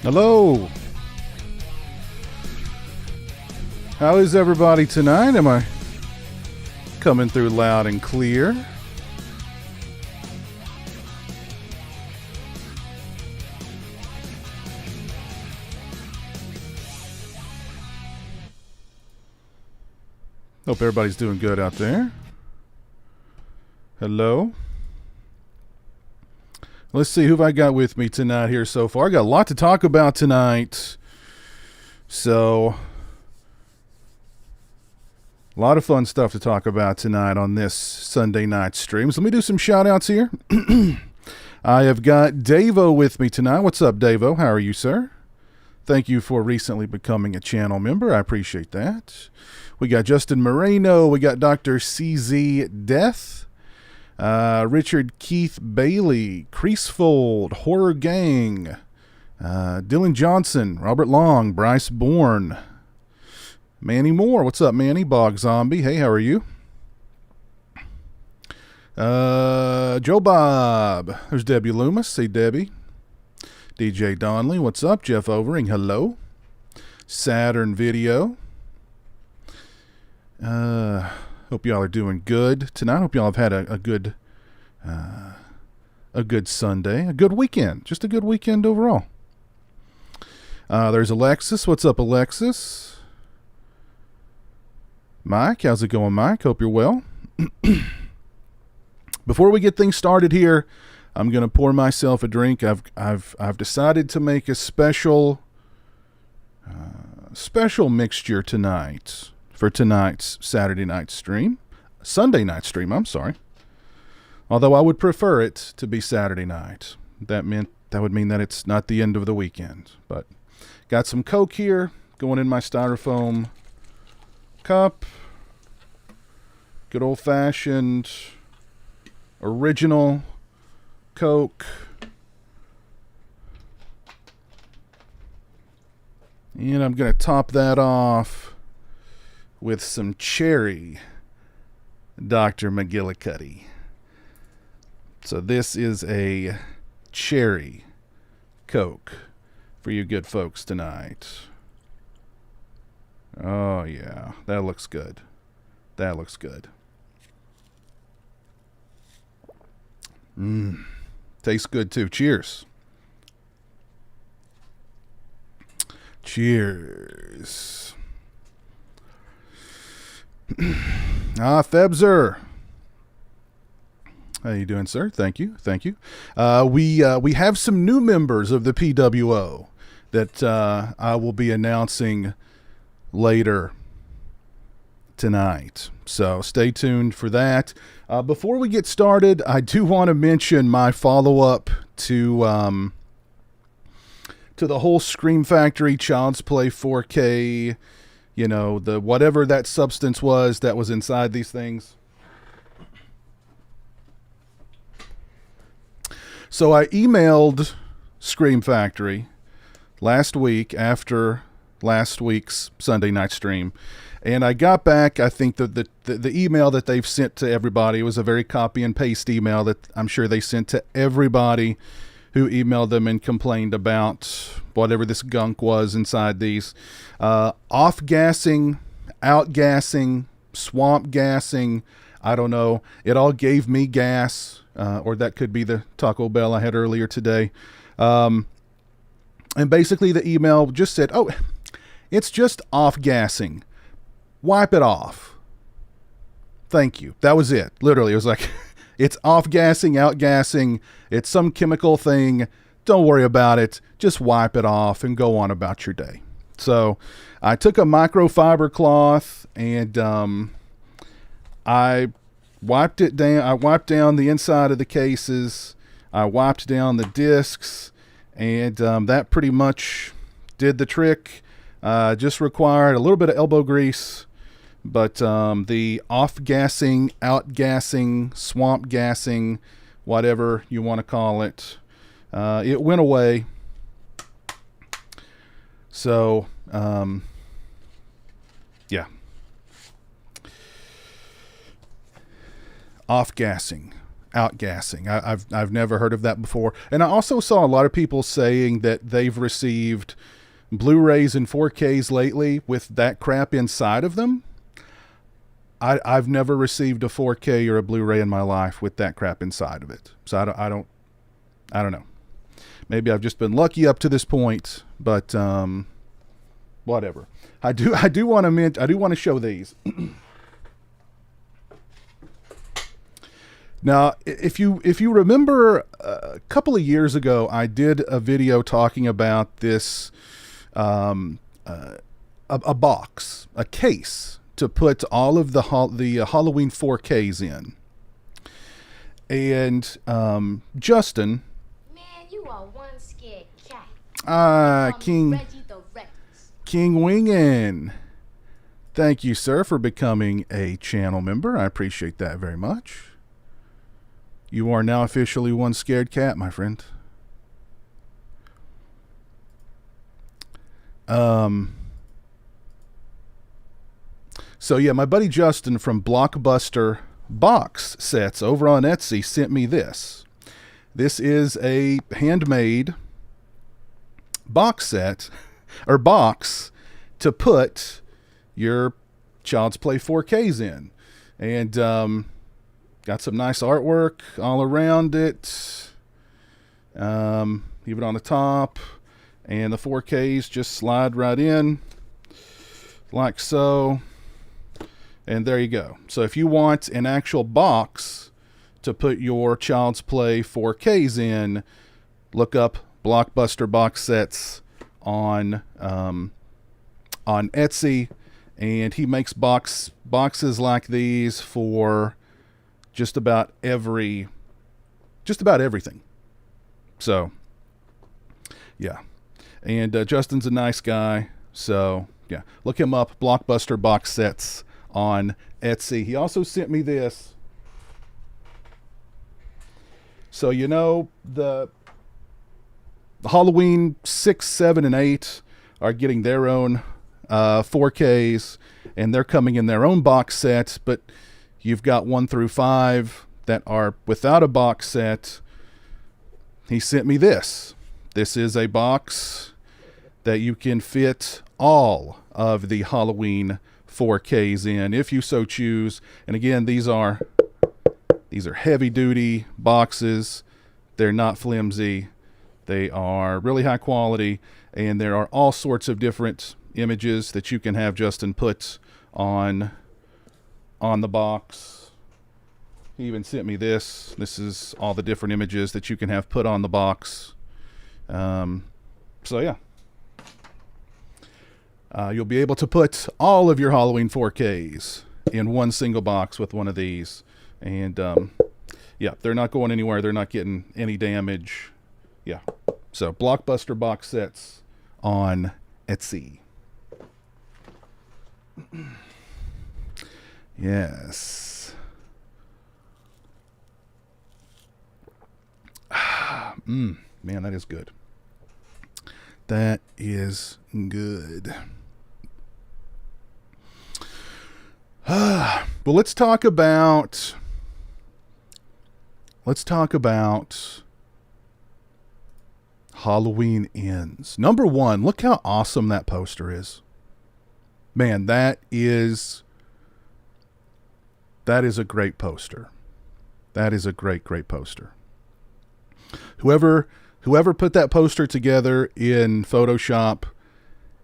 Hello. How is everybody tonight? Am I coming through loud and clear? Hope everybody's doing good out there. Hello. Let's see who I got with me tonight here so far. I got a lot to talk about tonight. So, a lot of fun stuff to talk about tonight on this Sunday night stream. So let me do some shout outs here. I have got Davo with me tonight. What's up, Davo? How are you, sir? Thank you for recently becoming a channel member. I appreciate that. We got Justin Moreno. We got Dr. CZ Death. Richard Keith Bailey, Creasefold, Horror Gang, Dylan Johnson, Robert Long, Bryce Bourne, Manny Moore. What's up, Manny? Bog Zombie. Hey, how are you? Joe Bob. There's Debbie Loomis. Hey, Debbie. DJ Donley. What's up? Jeff Overing. Hello. Saturn Video. Hope y'all are doing good tonight. Hope y'all have had a good Sunday, a good weekend, just a good weekend overall. There's Alexis. What's up, Alexis? Mike, how's it going, Mike? Hope you're well. Before we get things started here, I'm gonna pour myself a drink. I've decided to make a special mixture tonight. For tonight's Sunday night stream, I'm sorry. Although I would prefer it to be Saturday night. That would mean that it's not the end of the weekend. But got some Coke here going in my styrofoam cup. Good old-fashioned original Coke. And I'm going to top that off with some cherry Dr. McGillicuddy. So this is a cherry Coke for you good folks tonight. Oh yeah, that looks good. That looks good. Tastes good too. Cheers. Cheers. Febzer. How you doing, sir? Thank you. We have some new members of the PWO that I will be announcing later tonight. So stay tuned for that. Before we get started, I do want to mention my follow-up to the whole Scream Factory Child's Play 4K. You know, the whatever that substance was that was inside these things. So I emailed Scream Factory last week after last week's Sunday night stream. And I got back, I think, the email that they've sent to everybody. It was a very copy and paste email that I'm sure they sent to everybody who emailed them and complained about whatever this gunk was inside these. Off-gassing, out-gassing, swamp-gassing, I don't know. It all gave me gas, or that could be the Taco Bell I had earlier today. And basically the email just said, oh, it's just off-gassing. Wipe it off. Thank you. That was it. Literally, it was like... It's off-gassing, out-gassing. It's some chemical thing. Don't worry about it. Just wipe it off and go on about your day. So I took a microfiber cloth and I wiped it down. I wiped down the inside of the cases. I wiped down the discs, and that pretty much did the trick. Just required a little bit of elbow grease. But the off-gassing, out-gassing, swamp-gassing, whatever you want to call it, it went away. So, yeah. Off-gassing, outgassing. I've never heard of that before. And I also saw a lot of people saying that they've received Blu-rays and 4Ks lately with that crap inside of them. I've never received a 4K or a Blu-ray in my life with that crap inside of it. So I don't know. Maybe I've just been lucky up to this point, but whatever. I do want to show these. Now, if you remember, a couple of years ago, I did a video talking about this, a box, a case to put all of the Halloween 4Ks in. And Justin, man, you are one scared cat. King Wingin'. Thank you, sir, for becoming a channel member. I appreciate that very much. You are now officially one scared cat, my friend. So yeah, my buddy Justin from Blockbuster Box Sets over on Etsy sent me this. This is a handmade box set, or box, to put your Child's Play 4Ks in. And got some nice artwork all around it, even on the top. And the 4Ks just slide right in like so. And there you go. So if you want an actual box to put your Child's Play 4Ks in, look up Blockbuster Box Sets on Etsy, and he makes boxes like these for just about everything. So yeah, and Justin's a nice guy, so yeah, look him up, Blockbuster Box Sets on Etsy. He also sent me this. So you know, the Halloween 6, 7, and 8 are getting their own 4Ks, and they're coming in their own box set, but you've got 1 through 5 that are without a box set. He sent me this. This is a box that you can fit all of the Halloween 4Ks in, if you so choose. And again, these are heavy duty boxes. They're not flimsy. They are really high quality, and there are all sorts of different images that you can have Justin put on the box. He even sent me this. This is all the different images that you can have put on the box. So yeah. You'll be able to put all of your Halloween 4Ks in one single box with one of these. And yeah, they're not going anywhere. They're not getting any damage. Yeah. So Blockbuster Box Sets on Etsy. Yes. Man, that is good. That is good. Well, let's talk about Halloween Ends. Number one, look how awesome that poster is. Man, that is a great poster. That is a great poster. Whoever put that poster together in Photoshop,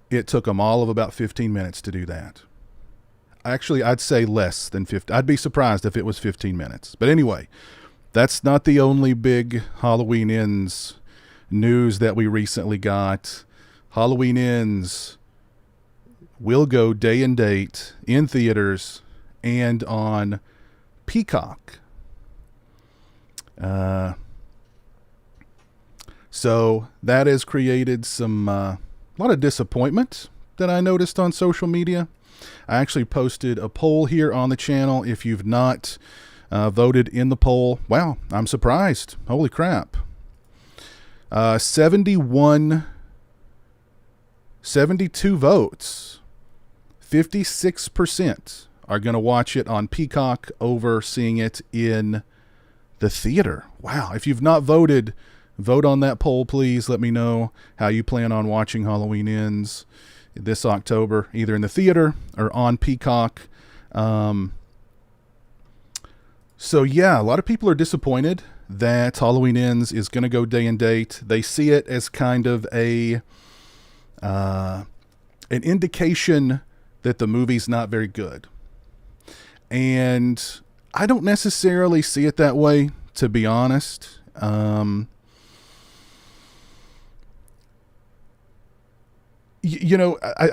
it took them all of about 15 minutes to do that. Actually, I'd say less than 50. I'd be surprised if it was 15 minutes. But anyway, that's not the only big Halloween Ends news that we recently got. Halloween Ends will go day and date in theaters and on Peacock. So that has created some a lot of disappointment that I noticed on social media. I actually posted a poll here on the channel. If you've not voted in the poll, wow, I'm surprised. Holy crap. 72 votes. 56% are going to watch it on Peacock over seeing it in the theater. Wow. If you've not voted, vote on that poll, please. Let me know how you plan on watching Halloween Ends this October, either in the theater or on Peacock. So yeah, a lot of people are disappointed that Halloween Ends is going to go day and date. They see it as kind of an indication that the movie's not very good. And I don't necessarily see it that way, to be honest. I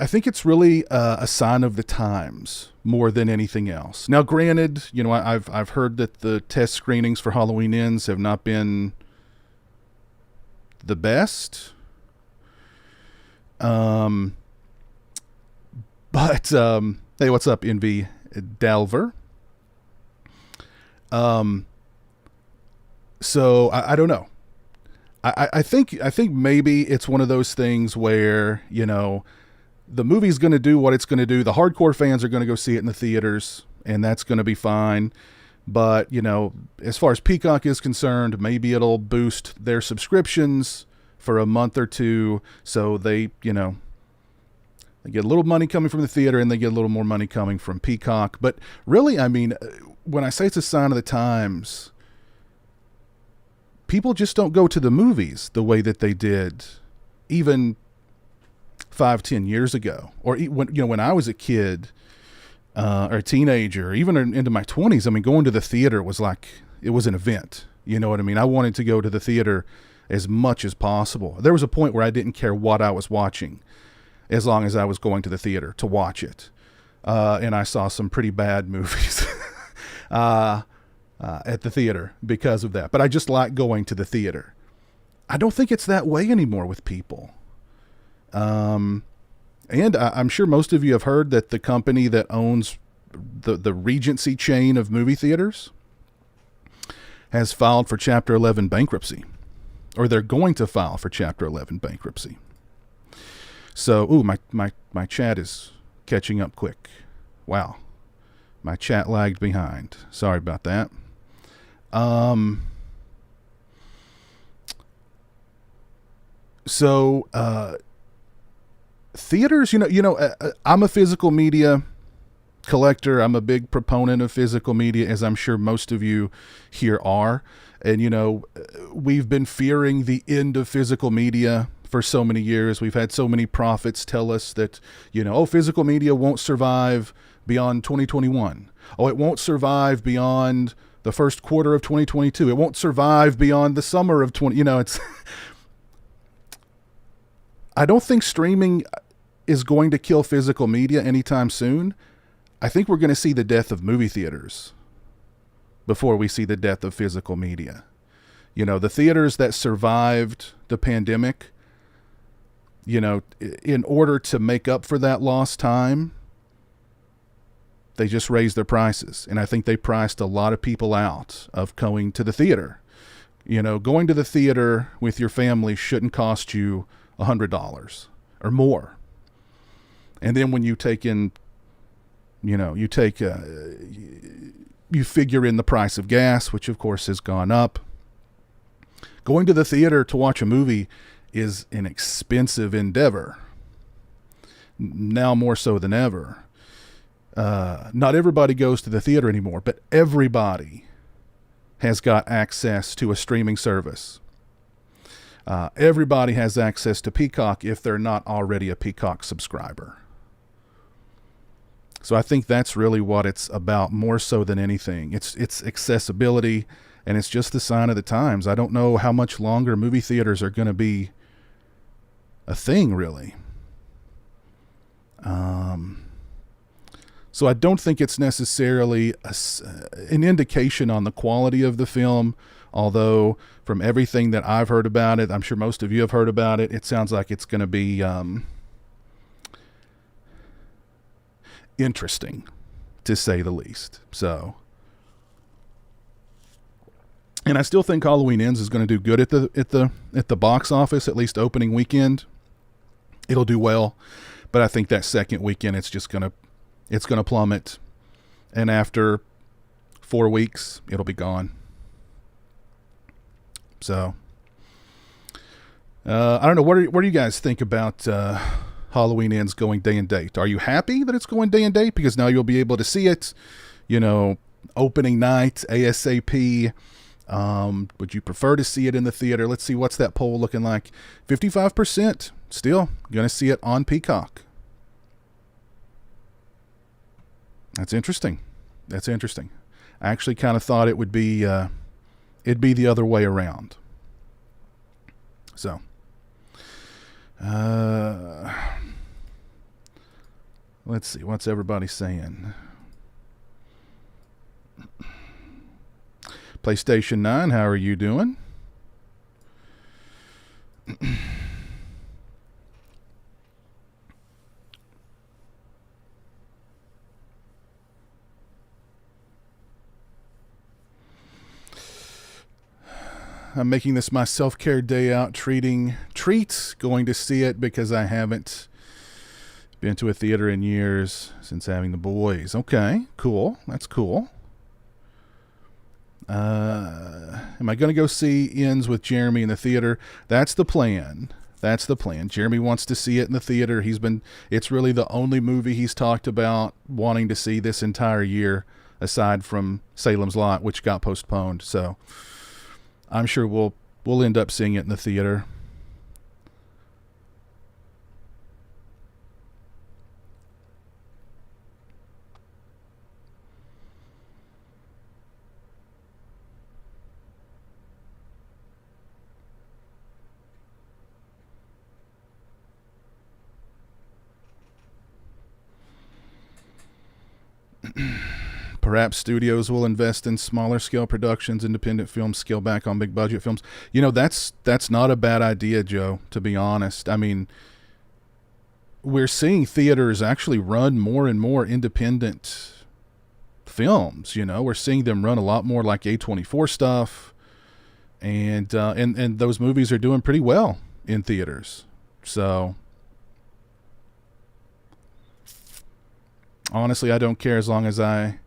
think it's really a sign of the times more than anything else. Now, granted, I've heard that the test screenings for Halloween Ends have not been the best. But hey, what's up, Envy Dalver? So I don't know. I think maybe it's one of those things where, the movie's going to do what it's going to do. The hardcore fans are going to go see it in the theaters, and that's going to be fine. But, as far as Peacock is concerned, maybe it'll boost their subscriptions for a month or two. So they get a little money coming from the theater and they get a little more money coming from Peacock. But really, I mean, when I say it's a sign of the times, people just don't go to the movies the way that they did even 5-10 years ago, or when I was a kid or a teenager, even into my 20s. I mean, going to the theater was like, it was an event. You know what I mean? I wanted to go to the theater as much as possible. There was a point where I didn't care what I was watching as long as I was going to the theater to watch it. And I saw some pretty bad movies at the theater because of that. But I just like going to the theater. I don't think it's that way anymore with people. And I'm sure most of you have heard that the company that owns the Regency chain of movie theaters has filed for Chapter 11 bankruptcy, or they're going to file for Chapter 11 bankruptcy. So, my chat is catching up quick. Wow. My chat lagged behind. Sorry about that. Theaters, I'm a physical media collector. I'm a big proponent of physical media, as I'm sure most of you here are. And, we've been fearing the end of physical media for so many years. We've had so many prophets tell us that, physical media won't survive beyond 2021. Oh, it won't survive beyond the first quarter of 2022. It won't survive beyond the summer of it's I don't think streaming is going to kill physical media anytime soon. I think we're going to see the death of movie theaters before we see the death of physical media. The theaters that survived the pandemic, in order to make up for that lost time, they just raised their prices. And I think they priced a lot of people out of going to the theater. Going to the theater with your family shouldn't cost you $100 or more. And then when you take in, you figure in the price of gas, which of course has gone up. Going to the theater to watch a movie is an expensive endeavor. Now more so than ever. Not everybody goes to the theater anymore, but everybody has got access to a streaming service. Everybody has access to Peacock if they're not already a Peacock subscriber. So I think that's really what it's about, more so than anything. It's accessibility, and it's just the sign of the times. I don't know how much longer movie theaters are going to be a thing, really. So I don't think it's necessarily an indication on the quality of the film, although from everything that I've heard about it, I'm sure most of you have heard about it, it sounds like it's going to be interesting, to say the least. So, and I still think Halloween Ends is going to do good at the box office, at least opening weekend. It'll do well, but I think that second weekend it's going to plummet, and after 4 weeks it'll be gone. So I don't know. What do you guys think about Halloween Ends going day and date? Are you happy that it's going day and date? Because now you'll be able to see it, opening night, ASAP. Would you prefer to see it in the theater? Let's see, what's that poll looking like? 55% still going to see it on Peacock. That's interesting. I actually kind of thought it'd be the other way around. So, let's see, what's everybody saying? PlayStation 9, how are you doing? I'm making this my self-care day out, treats, going to see it because I haven't been to a theater in years since having the boys. Okay, cool. That's cool. Am I going to go see Ends with Jeremy in the theater? That's the plan. Jeremy wants to see it in the theater. It's really the only movie he's talked about wanting to see this entire year, aside from Salem's Lot, which got postponed. So I'm sure we'll end up seeing it in the theater. Perhaps studios will invest in smaller scale productions, independent films, scale back on big budget films. That's not a bad idea, Joe, to be honest. I mean, we're seeing theaters actually run more and more independent films. We're seeing them run a lot more like A24 stuff, and those movies are doing pretty well in theaters. So honestly, I don't care as long as I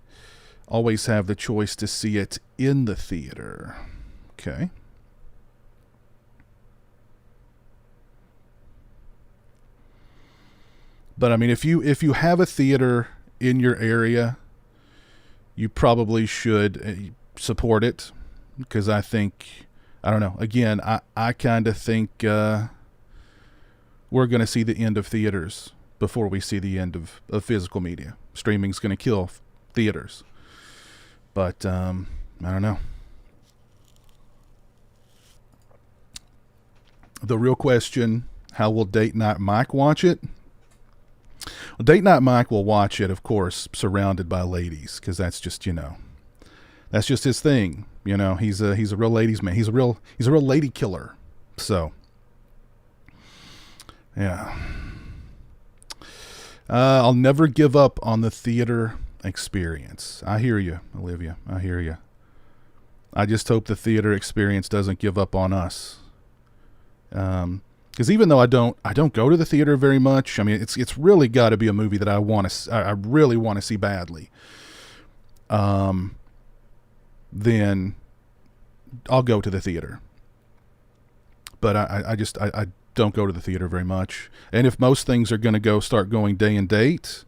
always have the choice to see it in the theater. Okay. But I mean, if you have a theater in your area, you probably should support it, because I don't know. Again, I kind of think we're going to see the end of theaters before we see the end of physical media. Streaming's going to kill theaters. But I don't know. The real question, how will Date Night Mike watch it? Well, Date Night Mike will watch it, of course, surrounded by ladies, because that's just, that's just his thing. He's a real ladies man. He's a real lady killer. So, yeah. I'll never give up on the theater experience. I hear you, Olivia. I hear you. I just hope the theater experience doesn't give up on us. Because even though I don't go to the theater very much. I mean, it's really got to be a movie that I really want to see badly. Then I'll go to the theater. But I don't go to the theater very much. And if most things are going to start going day and date,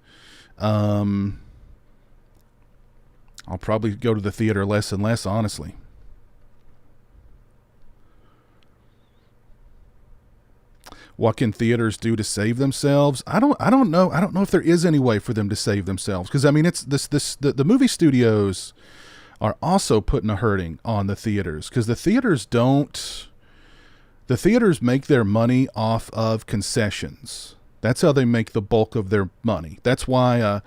I'll probably go to the theater less and less, honestly. What can theaters do to save themselves? I don't know. I don't know if there is any way for them to save themselves, because I mean, it's the movie studios are also putting a hurting on the theaters, because the theaters make their money off of concessions. That's how they make the bulk of their money. That's why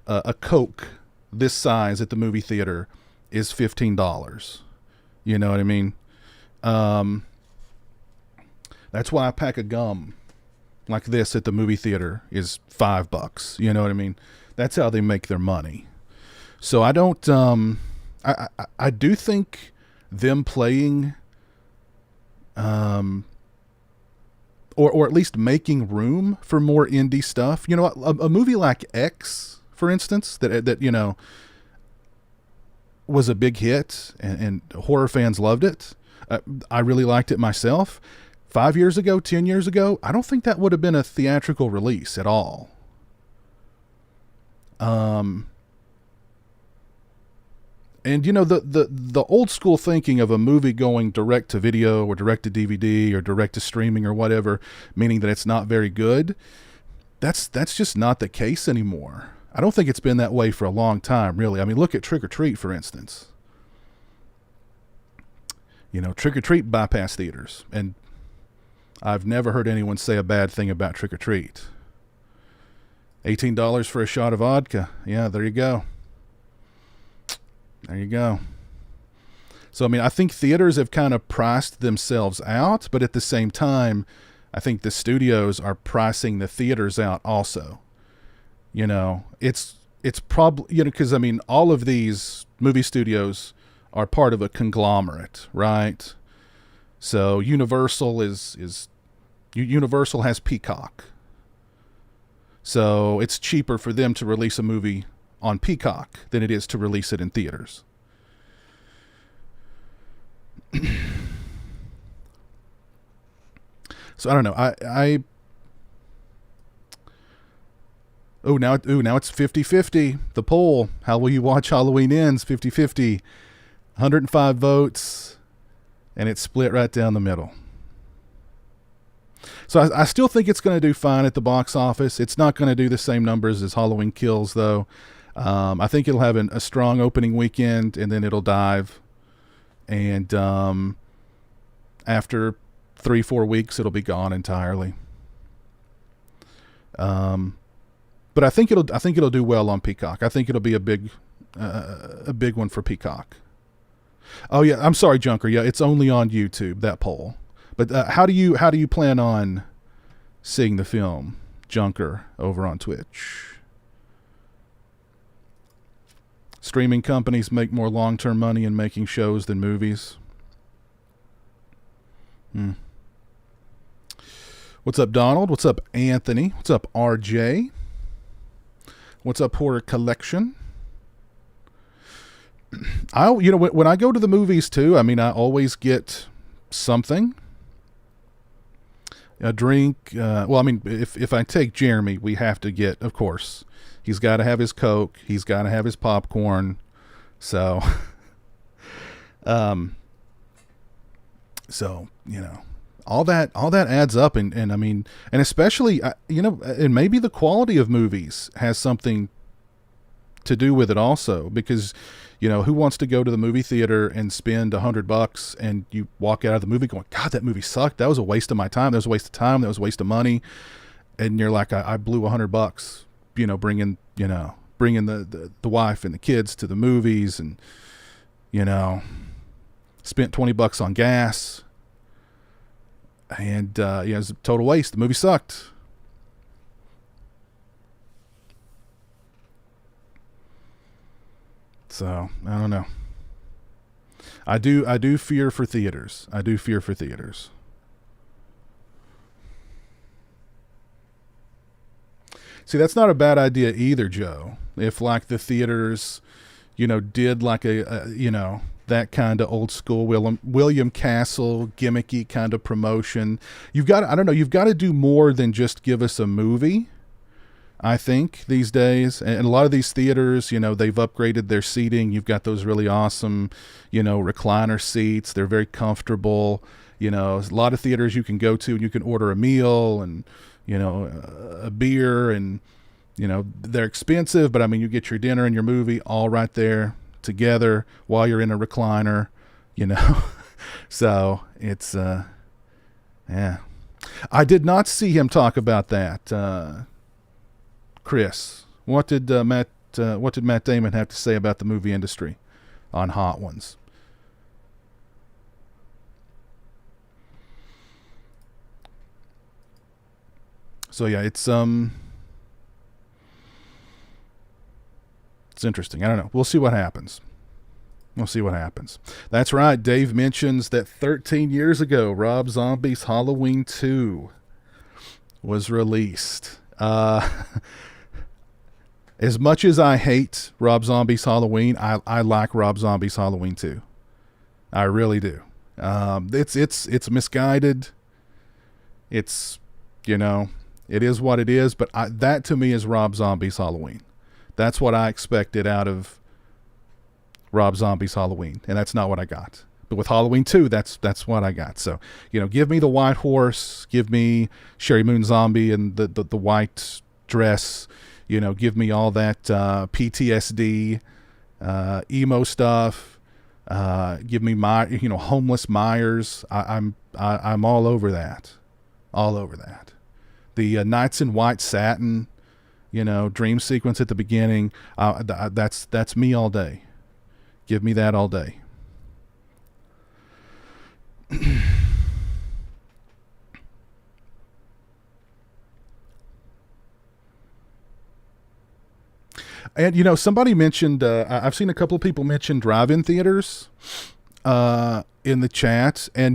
a Coke this size at the movie theater is $15. You know what I mean? That's why a pack of gum like this at the movie theater is $5. You know what I mean? That's how they make their money. So I don't, I do think them playing, or at least making room for more indie stuff. A movie like X, for instance, that was a big hit and horror fans loved it. I really liked it myself. 5 years ago, 10 years ago, I don't think that would have been a theatrical release at all. And you know, the old school thinking of a movie going direct to video or direct to DVD or direct to streaming or whatever, meaning that it's not very good, that's just not the case anymore. I don't think it's been that way for a long time, really. I mean, look at Trick or Treat, for instance. You know, Trick or Treat bypassed theaters, and I've never heard anyone say a bad thing about Trick or Treat. $18 for a shot of vodka. Yeah, there you go. There you go. So, I mean, I think theaters have kind of priced themselves out, but at the same time, I think the studios are pricing the theaters out also. You know, it's probably, you know, because, I mean, all of these movie studios are part of a conglomerate, right? So Universal Universal has Peacock. So it's cheaper for them to release a movie on Peacock than it is to release it in theaters. So I don't know. Now it's 50-50. The poll. How will you watch Halloween Ends? 50-50. 105 votes. And it's split right down the middle. So I still think it's going to do fine at the box office. It's not going to do the same numbers as Halloween Kills, though. I think it'll have a strong opening weekend, and then it'll dive. And after 3-4 weeks, it'll be gone entirely. But I think it'll do well on Peacock. I think it'll be a big one for Peacock. Oh yeah, I'm sorry, Junker. Yeah, it's only on YouTube, that poll. But how do you plan on seeing the film, Junker, over on Twitch? Streaming companies make more long-term money in making shows than movies. What's up, Donald? What's up, Anthony? What's up, RJ? What's up, Horror Collection? When I go to the movies too, I mean, I always get something. A drink. Well, I mean, if I take Jeremy, we have to get, of course, he's got to have his Coke. He's got to have his popcorn. So, you know, all that adds up. And I mean, and especially, you know, and maybe the quality of movies has something to do with it also, because, you know, who wants to go to the movie theater and spend $100 and you walk out of the movie going, God, that movie sucked. That was a waste of my time. That was a waste of time. That was a waste of money. And you're like, I blew $100, you know, bringing the wife and the kids to the movies, and, you know, spent $20 on gas, and, yeah, it was a total waste. The movie sucked. So I don't know. I do fear for theaters. I do fear for theaters. See, that's not a bad idea either, Joe. If like the theaters, you know, did like a you know, that kind of old school William Castle gimmicky kind of promotion. You've got to do more than just give us a movie. I think these days, and a lot of these theaters, you know, they've upgraded their seating. You've got those really awesome, you know, recliner seats. They're very comfortable. You know, a lot of theaters you can go to and you can order a meal and, you know, a beer, and, you know, they're expensive, but I mean, you get your dinner and your movie all right there together while you're in a recliner, you know. So it's, yeah. I did not see him talk about that. Chris, what did Matt Damon have to say about the movie industry on Hot Ones? So yeah, it's interesting. I don't know. We'll see what happens. That's right. Dave mentions that 13 years ago, Rob Zombie's Halloween 2 was released. As much as I hate Rob Zombie's Halloween, I like Rob Zombie's Halloween 2. I really do. It's misguided. It's, it is what it is. But that to me is Rob Zombie's Halloween. That's what I expected out of Rob Zombie's Halloween, and that's not what I got. But with Halloween 2, that's what I got. So, give me the white horse, give me Sherry Moon Zombie and the white dress, give me all that PTSD, emo stuff. Give me my, homeless Myers. I'm all over that, all over that. The Knights in White Satin, dream sequence at the beginning. That's me all day. Give me that all day. And somebody mentioned, I've seen a couple of people mention drive-in theaters in the chat, and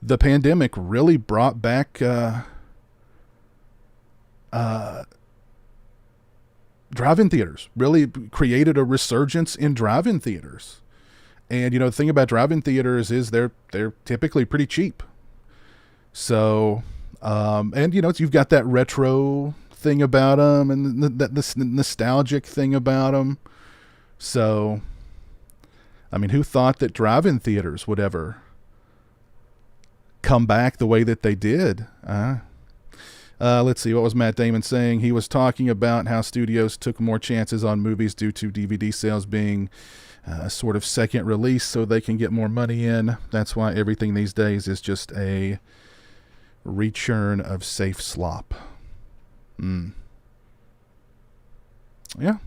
the pandemic really brought back drive-in theaters. Really created a resurgence in drive-in theaters. And the thing about drive-in theaters is they're typically pretty cheap. So, and you've got that retro thing about them, and this nostalgic thing about them. So, who thought that drive-in theaters would ever come back the way that they did? Let's see, what was Matt Damon saying? He was talking about how studios took more chances on movies due to DVD sales being sort of second release so they can get more money in. That's why everything these days is just a rechurn of safe slop. Yeah.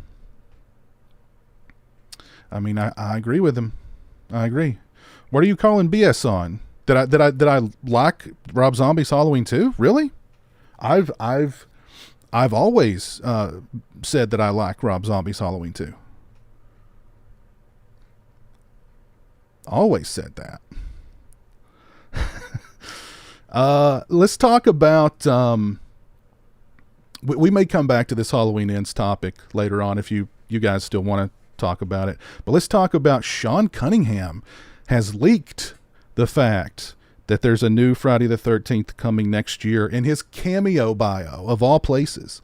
I agree with him. I agree. What are you calling BS on? Did I like Rob Zombie's Halloween 2? Really? I've always said that I like Rob Zombie's Halloween 2. Always said that. Let's talk about. We may come back to this Halloween Ends topic later on if you guys still want to talk about it. But let's talk about Sean Cunningham has leaked the fact that there's a new Friday the 13th coming next year. In his cameo bio, of all places,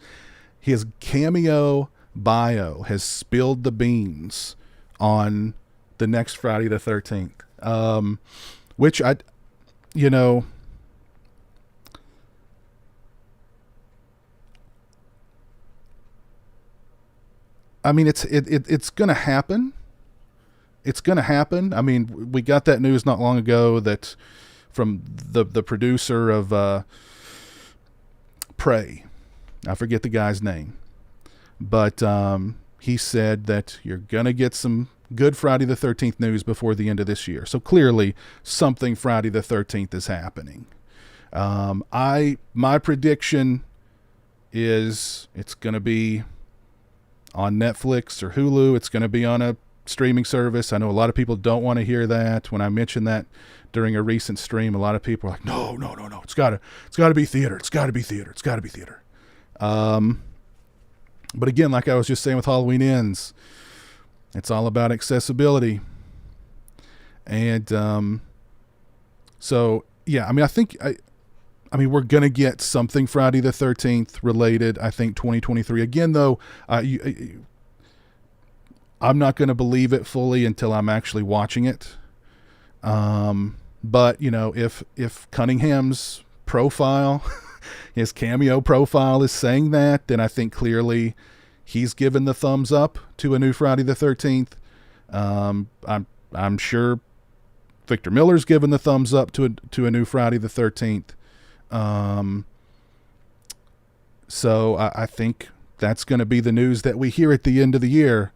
his cameo bio has spilled the beans on the next Friday the 13th, which it's going to happen. It's going to happen. We got that news not long ago that from the producer of Prey. I forget the guy's name. But he said that you're going to get some good Friday the 13th news before the end of this year. So clearly something Friday the 13th is happening. My prediction is it's going to be on Netflix or Hulu. It's going to be on a streaming service. I know a lot of people don't want to hear that. When I mentioned that during a recent stream, a lot of people are like, no. It's gotta be theater. It's gotta be theater. But again, like I was just saying with Halloween Ends, it's all about accessibility. And, so yeah, I think we're going to get something Friday the 13th related, I think 2023 again, though. I'm not going to believe it fully until I'm actually watching it. But if Cunningham's profile, his cameo profile is saying that, then I think clearly he's given the thumbs up to a new Friday the 13th. I'm sure Victor Miller's given the thumbs up to a new Friday the 13th. So I think that's going to be the news that we hear at the end of the year.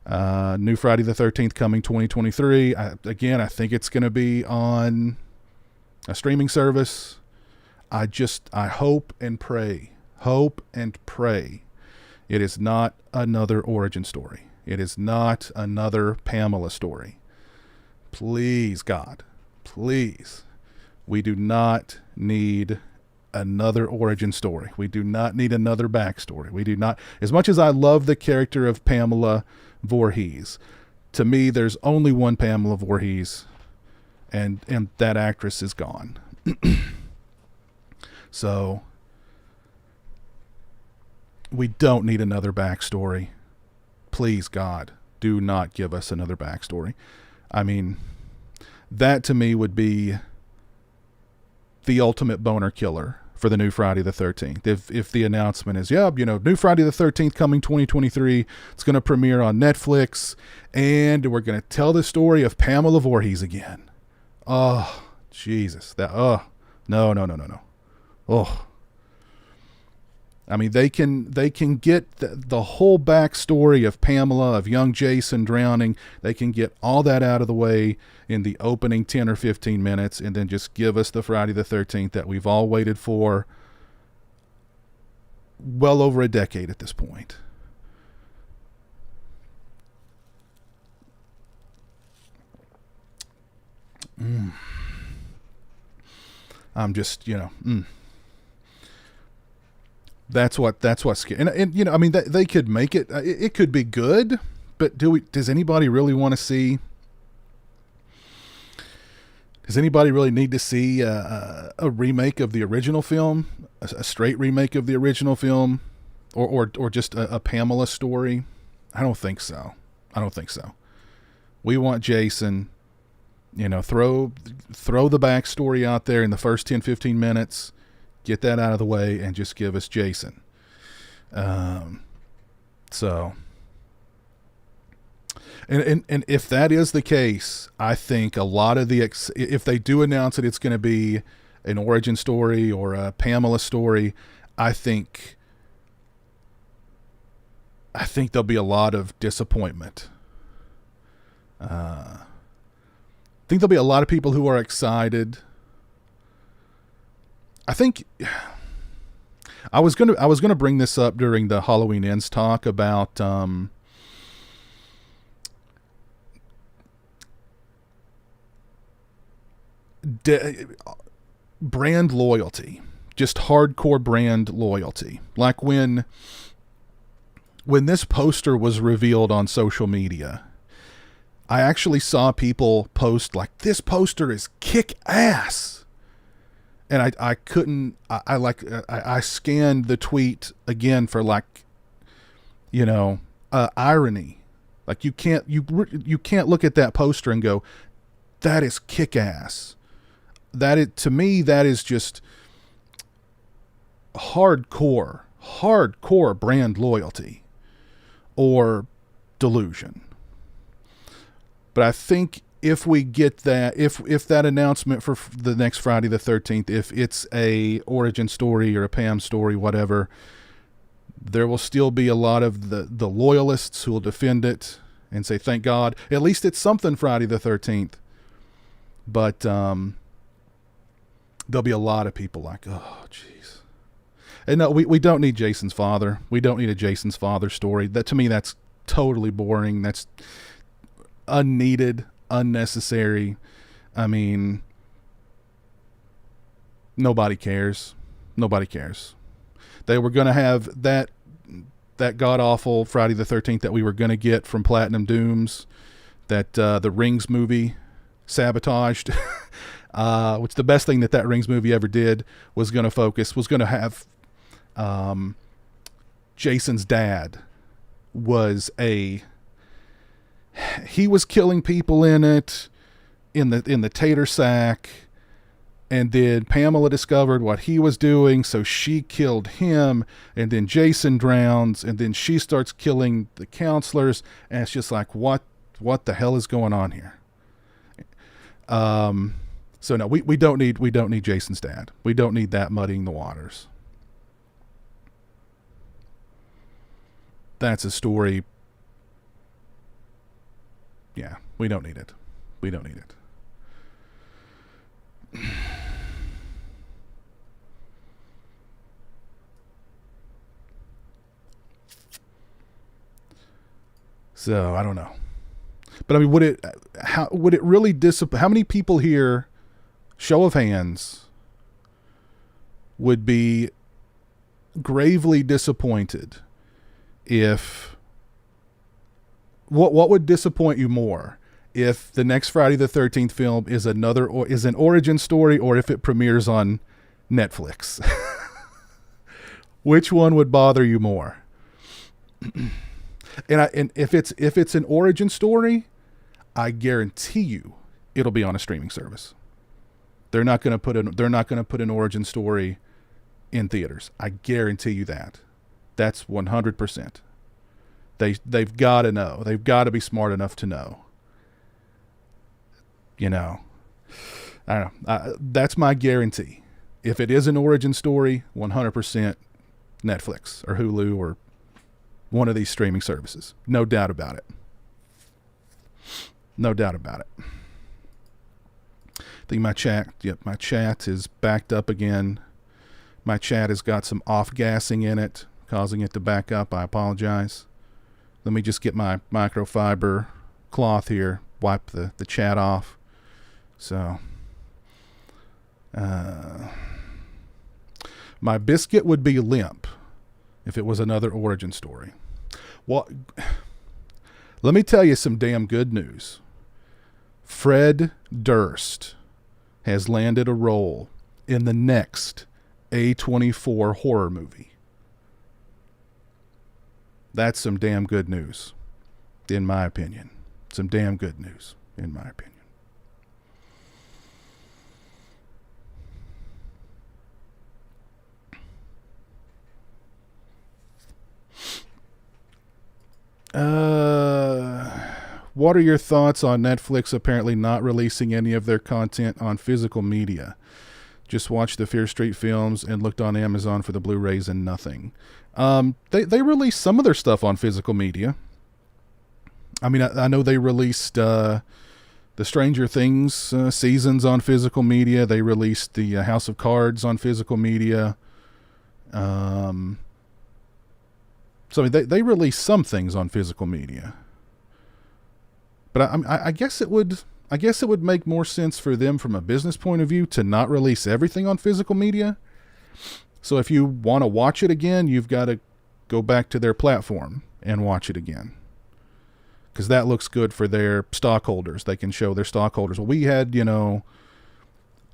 New Friday the 13th coming 2023. I think it's going to be on a streaming service. I hope and pray it is not another origin story. It is not another Pamela story. Please, God, please. We do not need another origin story. We do not need another backstory. We do not, as much as I love the character of Pamela Voorhees, to me, there's only one Pamela Voorhees, and that actress is gone. So we don't need another backstory. Please, God, do not give us another backstory. I mean, that to me would be the ultimate boner killer for the new Friday the 13th. If the announcement is, new Friday the 13th coming 2023, it's going to premiere on Netflix, and we're going to tell the story of Pamela Voorhees again. Oh, Jesus. No. Oh. I mean, they can get the whole backstory of Pamela, of young Jason drowning. They can get all that out of the way in the opening 10 or 15 minutes, and then just give us the Friday the 13th that we've all waited for well over a decade at this point. I'm just, That's what's scary. And I mean, they could make it. It could be good, but does anybody really want to see? Does anybody really need to see a remake of the original film, a straight remake of the original film, or just a Pamela story? I don't think so. We want Jason. Throw the backstory out there in the first 10, 15 minutes. Get that out of the way and just give us Jason. So, and if that is the case, I think a lot of if they do announce it, it's going to be an origin story or a Pamela story. I think there'll be a lot of disappointment. I think there'll be a lot of people who are excited. I think I was gonna bring this up during the Halloween Ends talk about brand loyalty, just hardcore brand loyalty. Like when this poster was revealed on social media, I actually saw people post like, "This poster is kick ass." And I couldn't, I scanned the tweet again for irony. Like you can't look at that poster and go, that is kick ass. To me, that is just hardcore brand loyalty or delusion. But I think if we get that, if that announcement for the next Friday the 13th, if it's a origin story or a Pam story, whatever, there will still be a lot of the loyalists who will defend it and say, thank God, at least it's something Friday the 13th. But there'll be a lot of people like, oh, jeez. And no, we don't need Jason's father. We don't need a Jason's father story. That, to me, that's totally boring. That's unneeded, unnecessary. I mean, nobody cares. They were going to have that god-awful Friday the 13th that we were going to get from Platinum Dooms, that the Rings movie sabotaged, which the best thing that Rings movie ever did was going to have Jason's dad he was killing people in it, in the tater sack, and then Pamela discovered what he was doing, so she killed him, and then Jason drowns, and then she starts killing the counselors, and it's just like, what the hell is going on here? So no, we don't need Jason's dad. We don't need that muddying the waters. That's a story. Yeah, we don't need it. So I don't know, but I mean, would it really how many people here, show of hands, would be gravely disappointed if, what would disappoint you more, if the next Friday the 13th film is is an origin story, or if it premieres on Netflix. Which one would bother you more? And if it's an origin story, I guarantee you it'll be on a streaming service. They're not going to put an origin story in theaters. I guarantee you that. That's 100%. They've got to know. They've got to be smart enough to know. You know, I don't know. That's my guarantee. If it is an origin story, 100% Netflix or Hulu or one of these streaming services. No doubt about it. No doubt about it. I think my chat is backed up again. My chat has got some off-gassing in it, causing it to back up. I apologize. Let me just get my microfiber cloth here, wipe the chat off. So, my biscuit would be limp if it was another origin story. Well, let me tell you some damn good news. Fred Durst has landed a role in the next A24 horror movie. That's some damn good news, in my opinion. Some damn good news, in my opinion. What are your thoughts on Netflix apparently not releasing any of their content on physical media? Just watched the Fear Street films and looked on Amazon for the Blu-rays and nothing. They released some of their stuff on physical media. I mean, I know they released the Stranger Things seasons on physical media. They released the House of Cards on physical media. So I mean, they released some things on physical media. But I guess it would make more sense for them from a business point of view to not release everything on physical media. So if you want to watch it again, you've got to go back to their platform and watch it again. Because that looks good for their stockholders. They can show their stockholders, well, we had,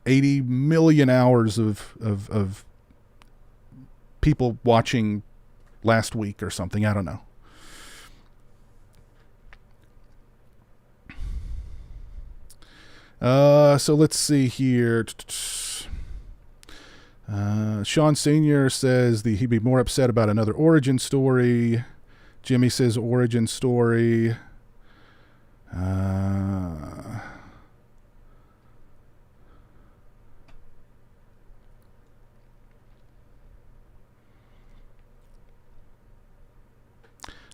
80 million hours of people watching last week or something. I don't know. So let's see here. Sean Sr. says he'd be more upset about another origin story. Jimmy says origin story.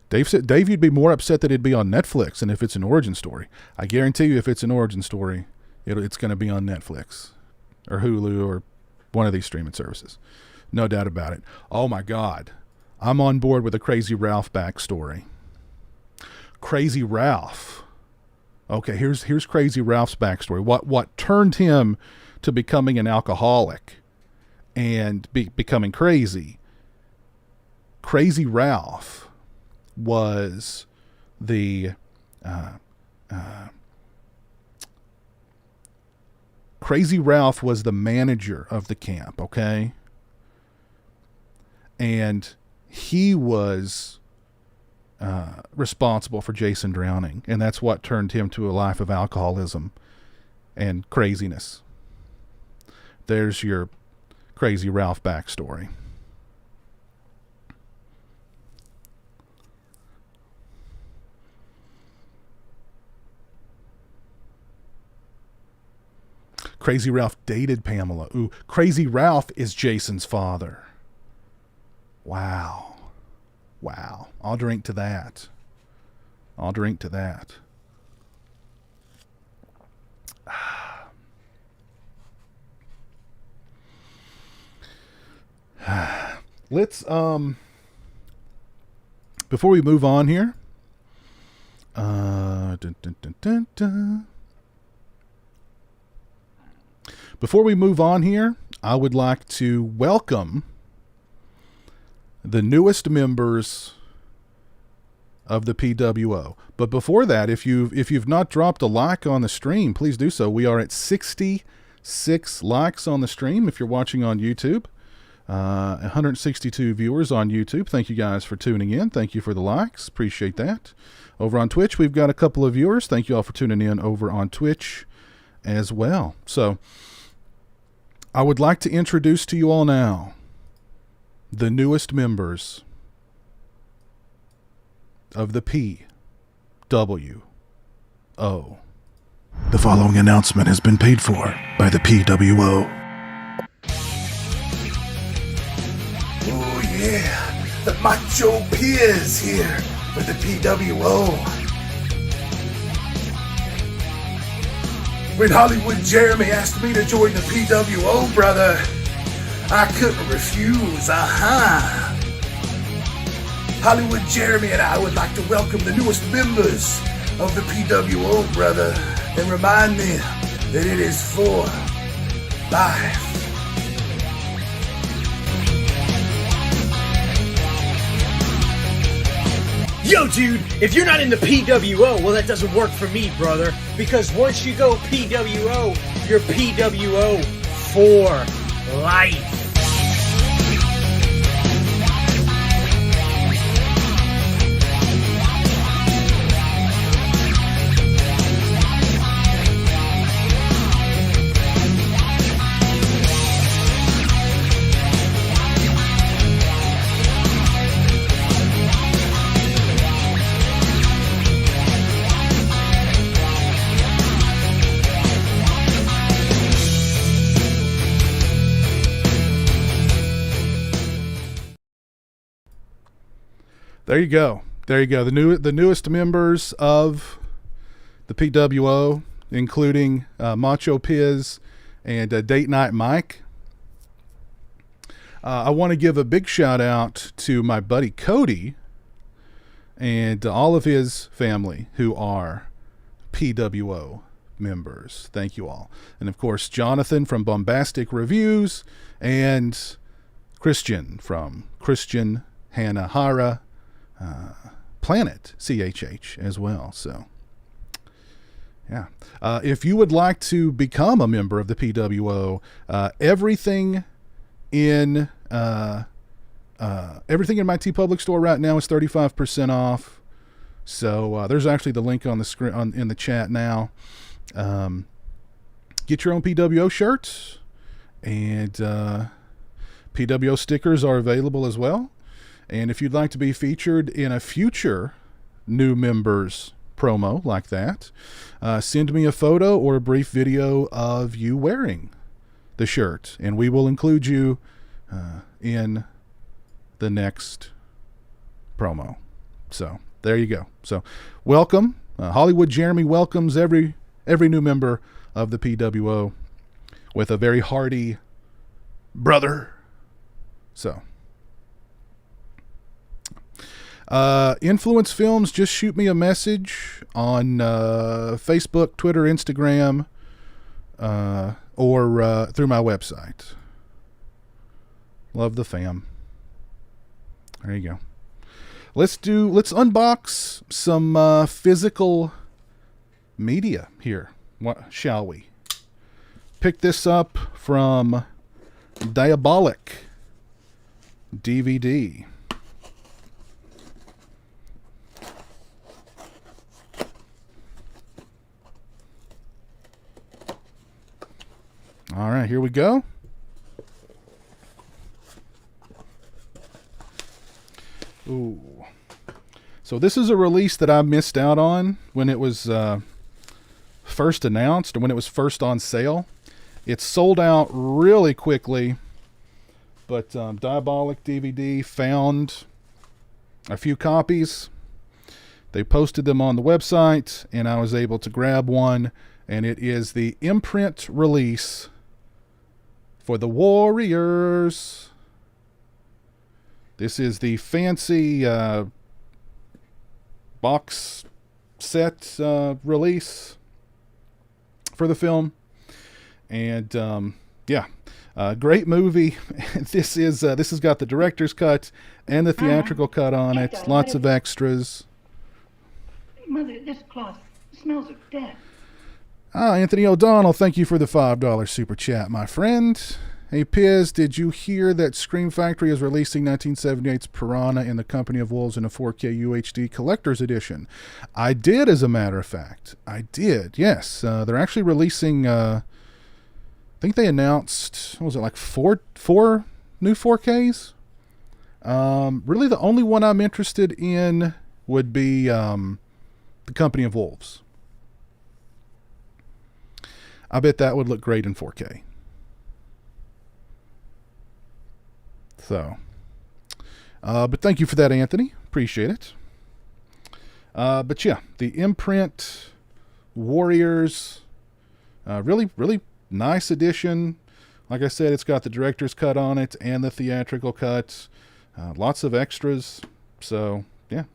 Dave said, Dave, you'd be more upset that it'd be on Netflix than if it's an origin story. I guarantee you if it's an origin story, it's going to be on Netflix or Hulu or one of these streaming services. No doubt about it. Oh, my God. I'm on board with a Crazy Ralph backstory. Crazy Ralph. Okay, here's Crazy Ralph's backstory. What turned him to becoming an alcoholic and becoming crazy? Crazy Ralph was Crazy Ralph was the manager of the camp, okay? And he was responsible for Jason drowning, and that's what turned him to a life of alcoholism and craziness. There's your Crazy Ralph backstory. Crazy Ralph dated Pamela. Ooh, Crazy Ralph is Jason's father. Wow. I'll drink to that. Let's before we move on here, Before we move on here, I would like to welcome the newest members of the PWO. But before that, if you've not dropped a like on the stream, please do so. We are at 66 likes on the stream if you're watching on YouTube. 162 viewers on YouTube. Thank you guys for tuning in. Thank you for the likes. Appreciate that. Over on Twitch, we've got a couple of viewers. Thank you all for tuning in over on Twitch as well. So I would like to introduce to you all now the newest members of the PWO. The following announcement has been paid for by the PWO. Oh yeah, the Macho Peers here for the PWO. When Hollywood Jeremy asked me to join the PWO, brother, I couldn't refuse, Hollywood Jeremy and I would like to welcome the newest members of the PWO, brother, and remind them that it is for life. Yo, dude, if you're not in the PWO, well, that doesn't work for me, brother. Because once you go PWO, you're PWO for life. There you go. There you go. The newest members of the PWO, including Macho Piz and Date Night Mike. I want to give a big shout out to my buddy Cody and all of his family who are PWO members. Thank you all. And of course, Jonathan from Bombastic Reviews and Christian from Christian Hanahara Planet CHH as well. So yeah, if you would like to become a member of the PWO, everything in my TeePublic store right now is 35% off. So there's actually the link on the screen in the chat now. Get your own PWO shirts, and PWO stickers are available as well. And if you'd like to be featured in a future new members promo like that, send me a photo or a brief video of you wearing the shirt, and we will include you in the next promo. So there you go. So welcome. Hollywood Jeremy welcomes every new member of the PWO with a very hearty brother. So Influence Films, just shoot me a message on Facebook, Twitter, Instagram, or through my website. Love the fam. There you go. Let's unbox some physical media here. What shall we? Pick this up from Diabolic DVD. All right, here we go. Ooh. So this is a release that I missed out on when it was first announced, or when it was first on sale. It sold out really quickly, but Diabolic DVD found a few copies. They posted them on the website, and I was able to grab one, and it is the imprint release for the Warriors. This is the fancy box set release for the film. And yeah, great movie. This has got the director's cut and the theatrical cut on it. Lots of extras. Mother, this cloth smells of death. Anthony O'Donnell, thank you for the $5 super chat, my friend. Hey, Piz, did you hear that Scream Factory is releasing 1978's Piranha in the Company of Wolves in a 4K UHD collector's edition? I did, as a matter of fact. I did, yes. They're actually releasing, I think they announced, what was it, like four new 4Ks? Really, the only one I'm interested in would be the Company of Wolves. I bet that would look great in 4K. So, but thank you for that, Anthony. Appreciate it. But yeah, the imprint Warriors, really, really nice edition. Like I said, it's got the director's cut on it and the theatrical cut. Lots of extras. So, yeah.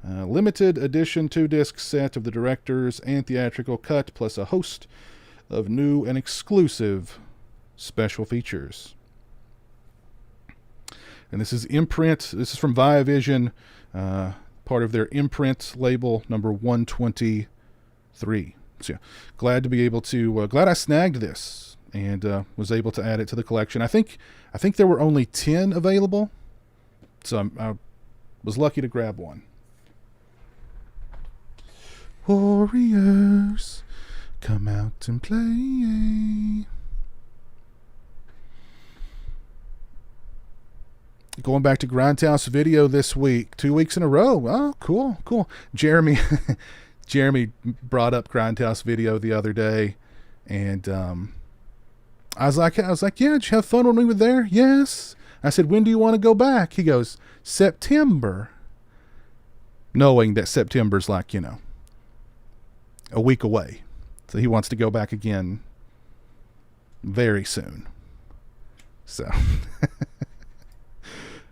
Limited edition 2-disc set of the director's and theatrical cut, plus a host of new and exclusive special features. And this is imprint. This is from Viavision, part of their imprint label, number 123. So yeah, glad to be able to, glad I snagged this and was able to add it to the collection. I think there were only 10 available, so I was lucky to grab one. Warriors, come out and play. Going back to Grindhouse Video this week, 2 weeks in a row. Oh, cool. Jeremy brought up Grindhouse Video the other day, and I was like, yeah, did you have fun when we were there? Yes. I said, when do you want to go back? He goes, September. Knowing that September's like, a week away. So he wants to go back again very soon. So...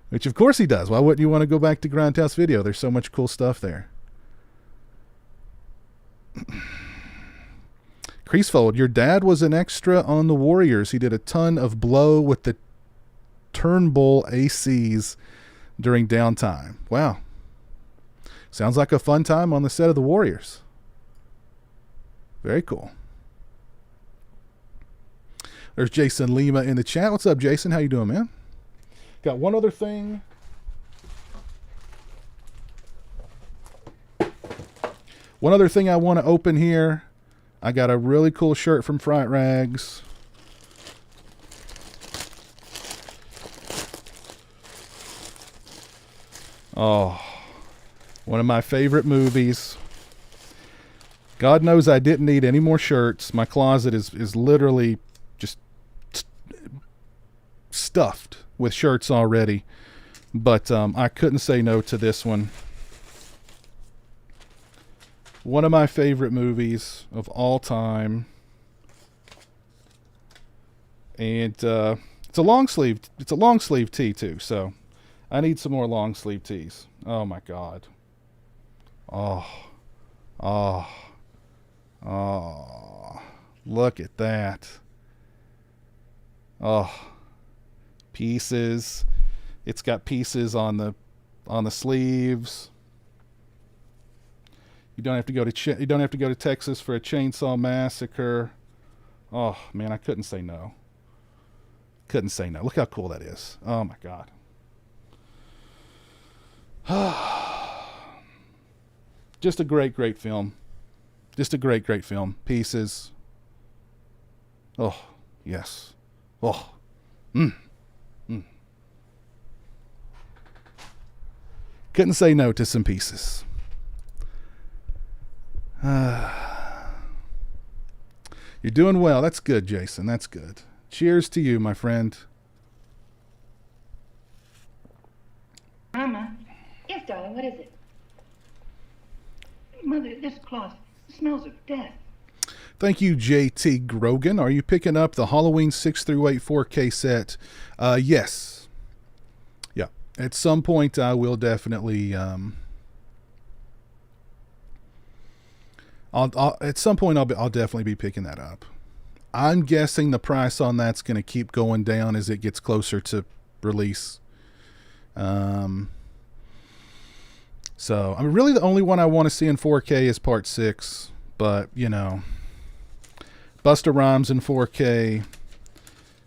Which, of course, he does. Why wouldn't you want to go back to Grindhouse Video? There's so much cool stuff there. Creasefold, your dad was an extra on The Warriors. He did a ton of blow with the Turnbull ACs during downtime. Wow. Sounds like a fun time on the set of The Warriors. Very cool. There's Jason Lima in the chat. What's up, Jason? How you doing, man? Got one other thing. One other thing I want to open here. I got a really cool shirt from Fright Rags. Oh, one of my favorite movies. God knows I didn't need any more shirts. My closet is literally just stuffed with shirts already, but I couldn't say no to this one. One of my favorite movies of all time, and it's a long sleeve tee too, so I need some more long sleeve tees. Oh my God. Oh, look at that. Oh, pieces. It's got pieces on the sleeves. You don't have to go to Texas for a chainsaw massacre. Oh man, I couldn't say no. Look how cool that is. Oh my God. Just a great film. Pieces. Oh, yes. Oh. Couldn't say no to some pieces. You're doing well. That's good, Jason. That's good. Cheers to you, my friend. Mama. Yes, darling, what is it? Mother, this cloth smells of death. Thank you, JT Grogan. Are you picking up the Halloween 6 through 8 4K set? Yes. Yeah. At some point, I will definitely. At some point, I'll definitely be picking that up. I'm guessing the price on that's going to keep going down as it gets closer to release. So, I mean, really the only one I want to see in 4K is Part 6. But, you know, Busta Rhymes in 4K,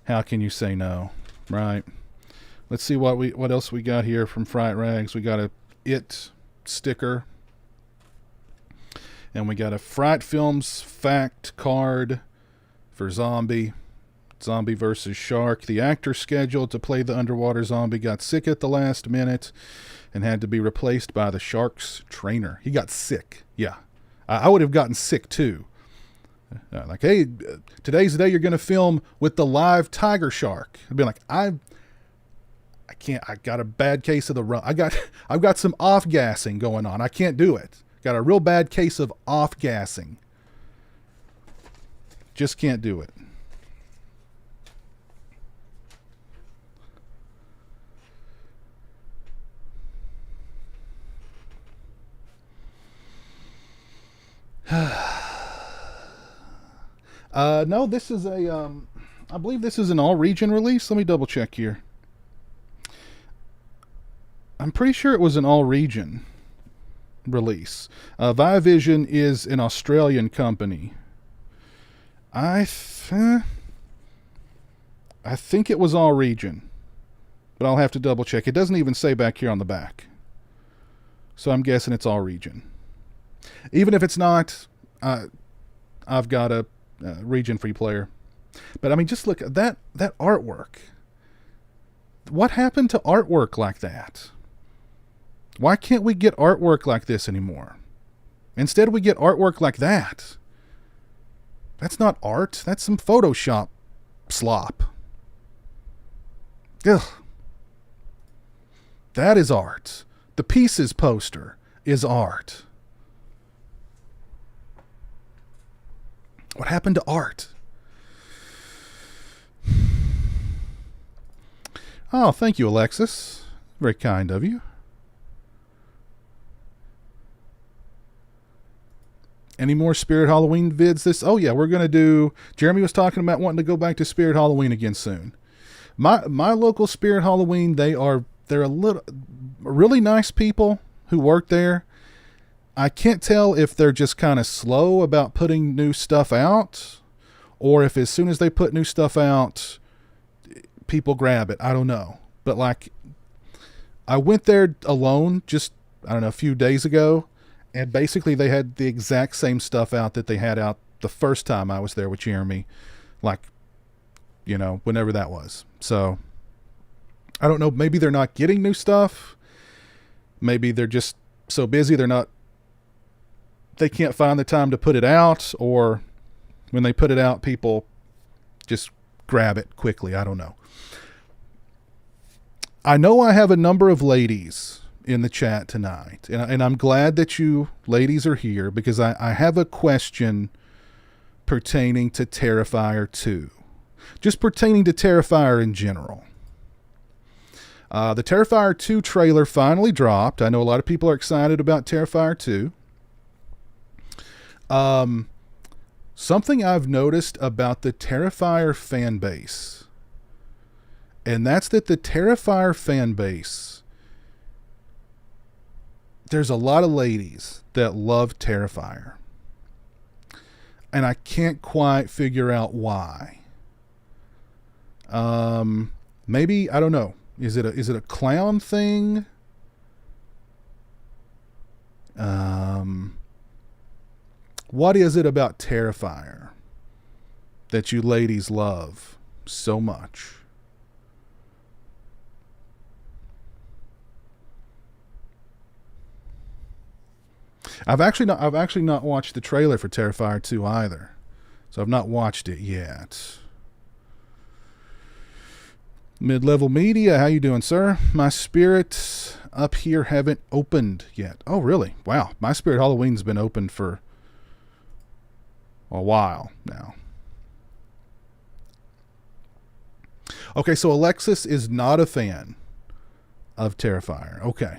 how can you say no, right? Let's see what else we got here from Fright Rags. We got a It sticker. And we got a Fright Films fact card for Zombie versus Shark. The actor scheduled to play the underwater zombie got sick at the last minute and had to be replaced by the Shark's trainer. He got sick. Yeah. I would have gotten sick too. Like, hey, today's the day you're going to film with the live tiger shark. I'd be like, I can't. I got a bad case of the rum. I've got some off gassing going on. I can't do it. Got a real bad case of off gassing. Just can't do it. No, this is a, I believe this is an all-region release. Let me double check here. I'm pretty sure it was an all-region release. Viavision is an Australian company. I think it was all-region, but I'll have to double check. It doesn't even say back here on the back. So I'm guessing it's all-region. Even if it's not, I've got a region free player. But I mean, just look at that artwork. What happened to artwork like that? Why can't we get artwork like this anymore? Instead, we get artwork like that. That's not art. That's some Photoshop slop. Ugh. That is art. The Pieces poster is art. What happened to art? Oh, thank you, Alexis. Very kind of you. Any more Spirit Halloween vids? Oh yeah, we're gonna do. Jeremy was talking about wanting to go back to Spirit Halloween again soon. My local Spirit Halloween, they're really nice people who work there. I can't tell if they're just kind of slow about putting new stuff out, or if as soon as they put new stuff out, people grab it. I don't know. But like, I went there alone just, I don't know, a few days ago, and basically they had the exact same stuff out that they had out the first time I was there with Jeremy, like, you know, whenever that was. So I don't know, maybe they're not getting new stuff. Maybe they're just so busy they can't find the time to put it out, or when they put it out, people just grab it quickly. I don't know. I know I have a number of ladies in the chat tonight, and I'm glad that you ladies are here, because I have a question pertaining to Terrifier 2. Just pertaining to Terrifier in general. The Terrifier 2 trailer finally dropped. I know a lot of people are excited about Terrifier 2. Something I've noticed about the Terrifier fan base, and that's that the Terrifier fan base, there's a lot of ladies that love Terrifier, and I can't quite figure out why. Maybe, I don't know. Is it a clown thing? What is it about Terrifier that you ladies love so much? I've actually not watched the trailer for Terrifier 2 either. So I've not watched it yet. Mid-level media, how you doing, sir? My spirits up here haven't opened yet. Oh, really? Wow. My Spirit Halloween's been open for a while now. Okay, so Alexis is not a fan of Terrifier. Okay.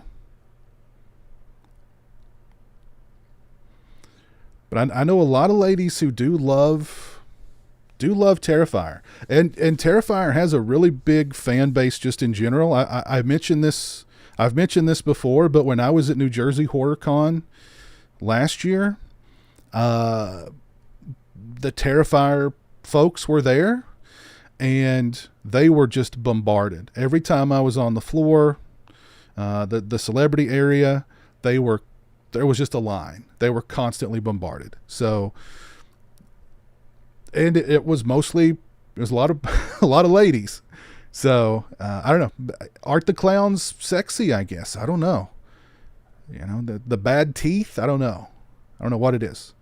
But I know a lot of ladies who do love Terrifier. And Terrifier has a really big fan base just in general. I mentioned this, I've mentioned this before, but when I was at New Jersey Horror Con last year, the Terrifier folks were there, and they were just bombarded. Every time I was on the floor, the celebrity area, there was just a line. They were constantly bombarded. So, and it was mostly, a lot of a lot of ladies. So I don't know. Art the Clown's sexy, I guess. I don't know. You know, the bad teeth. I don't know. I don't know what it is.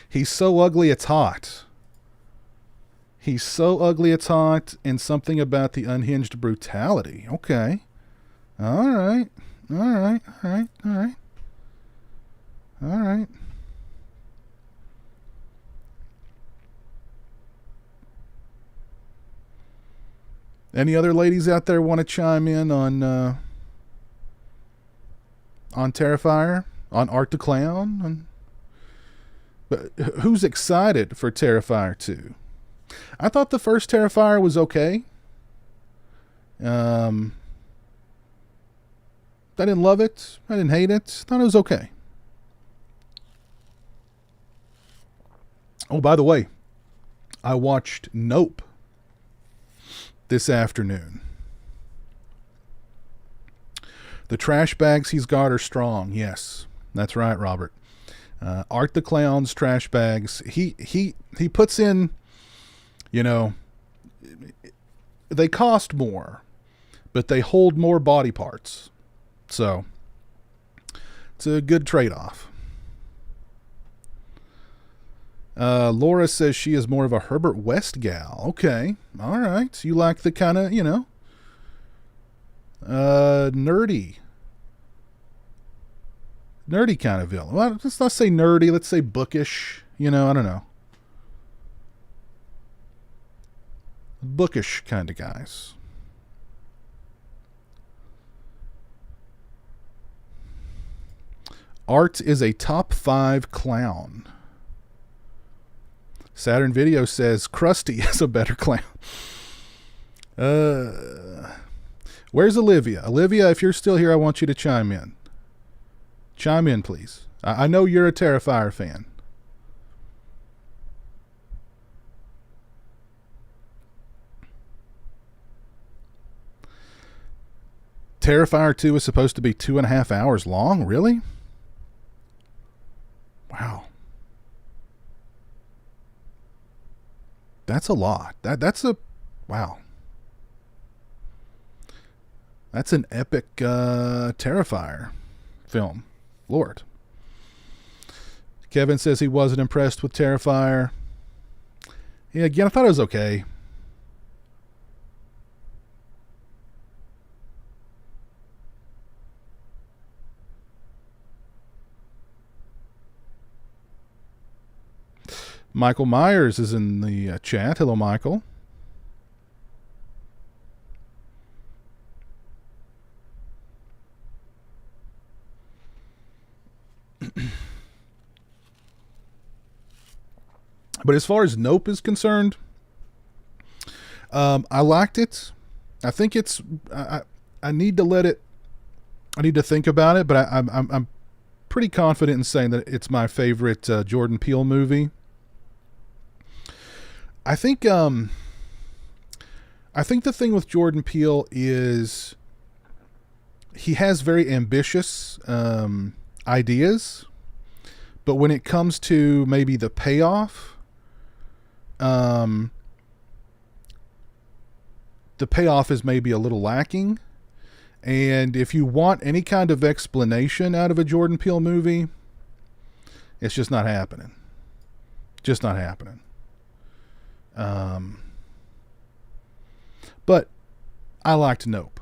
He's so ugly it's hot. He's so ugly it's hot, and something about the unhinged brutality. Okay. All right. All right. All right. All right. All right. Any other ladies out there want to chime in on Terrifier, on Art the Clown? But who's excited for Terrifier 2? I thought the first Terrifier was okay. I didn't love it. I didn't hate it. Thought it was okay. Oh, by the way, I watched Nope this afternoon. The trash bags he's got are strong. Yes, that's right, Robert. Art the Clown's trash bags. He puts in, you know, they cost more, but they hold more body parts. So it's a good trade-off. Laura says she is more of a Herbert West gal. Okay. All right. You like the kind of, you know, nerdy kind of villain. Well, let's not say nerdy. Let's say bookish. You know, I don't know. Bookish kind of guys. Art is a top 5 clown. Saturn Video says Krusty is a better clown. Where's Olivia? Olivia, if you're still here, I want you to chime in. Chime in, please. I know you're a Terrifier fan. Terrifier 2 is supposed to be 2.5 hours long? Really? Wow. That's a lot. Wow. That's an epic Terrifier film. Lord. Kevin says he wasn't impressed with Terrifier. Yeah, again, I thought it was okay. Michael Myers is in the chat. Hello, Michael. But as far as Nope is concerned, I liked it. I think it's. I need to let it. I need to think about it, but I'm pretty confident in saying that it's my favorite Jordan Peele movie. I think the thing with Jordan Peele is he has very ambitious ideas, but when it comes to maybe the payoff, the payoff is maybe a little lacking. And if you want any kind of explanation out of a Jordan Peele movie, it's just not happening. Just not happening. But I liked Nope.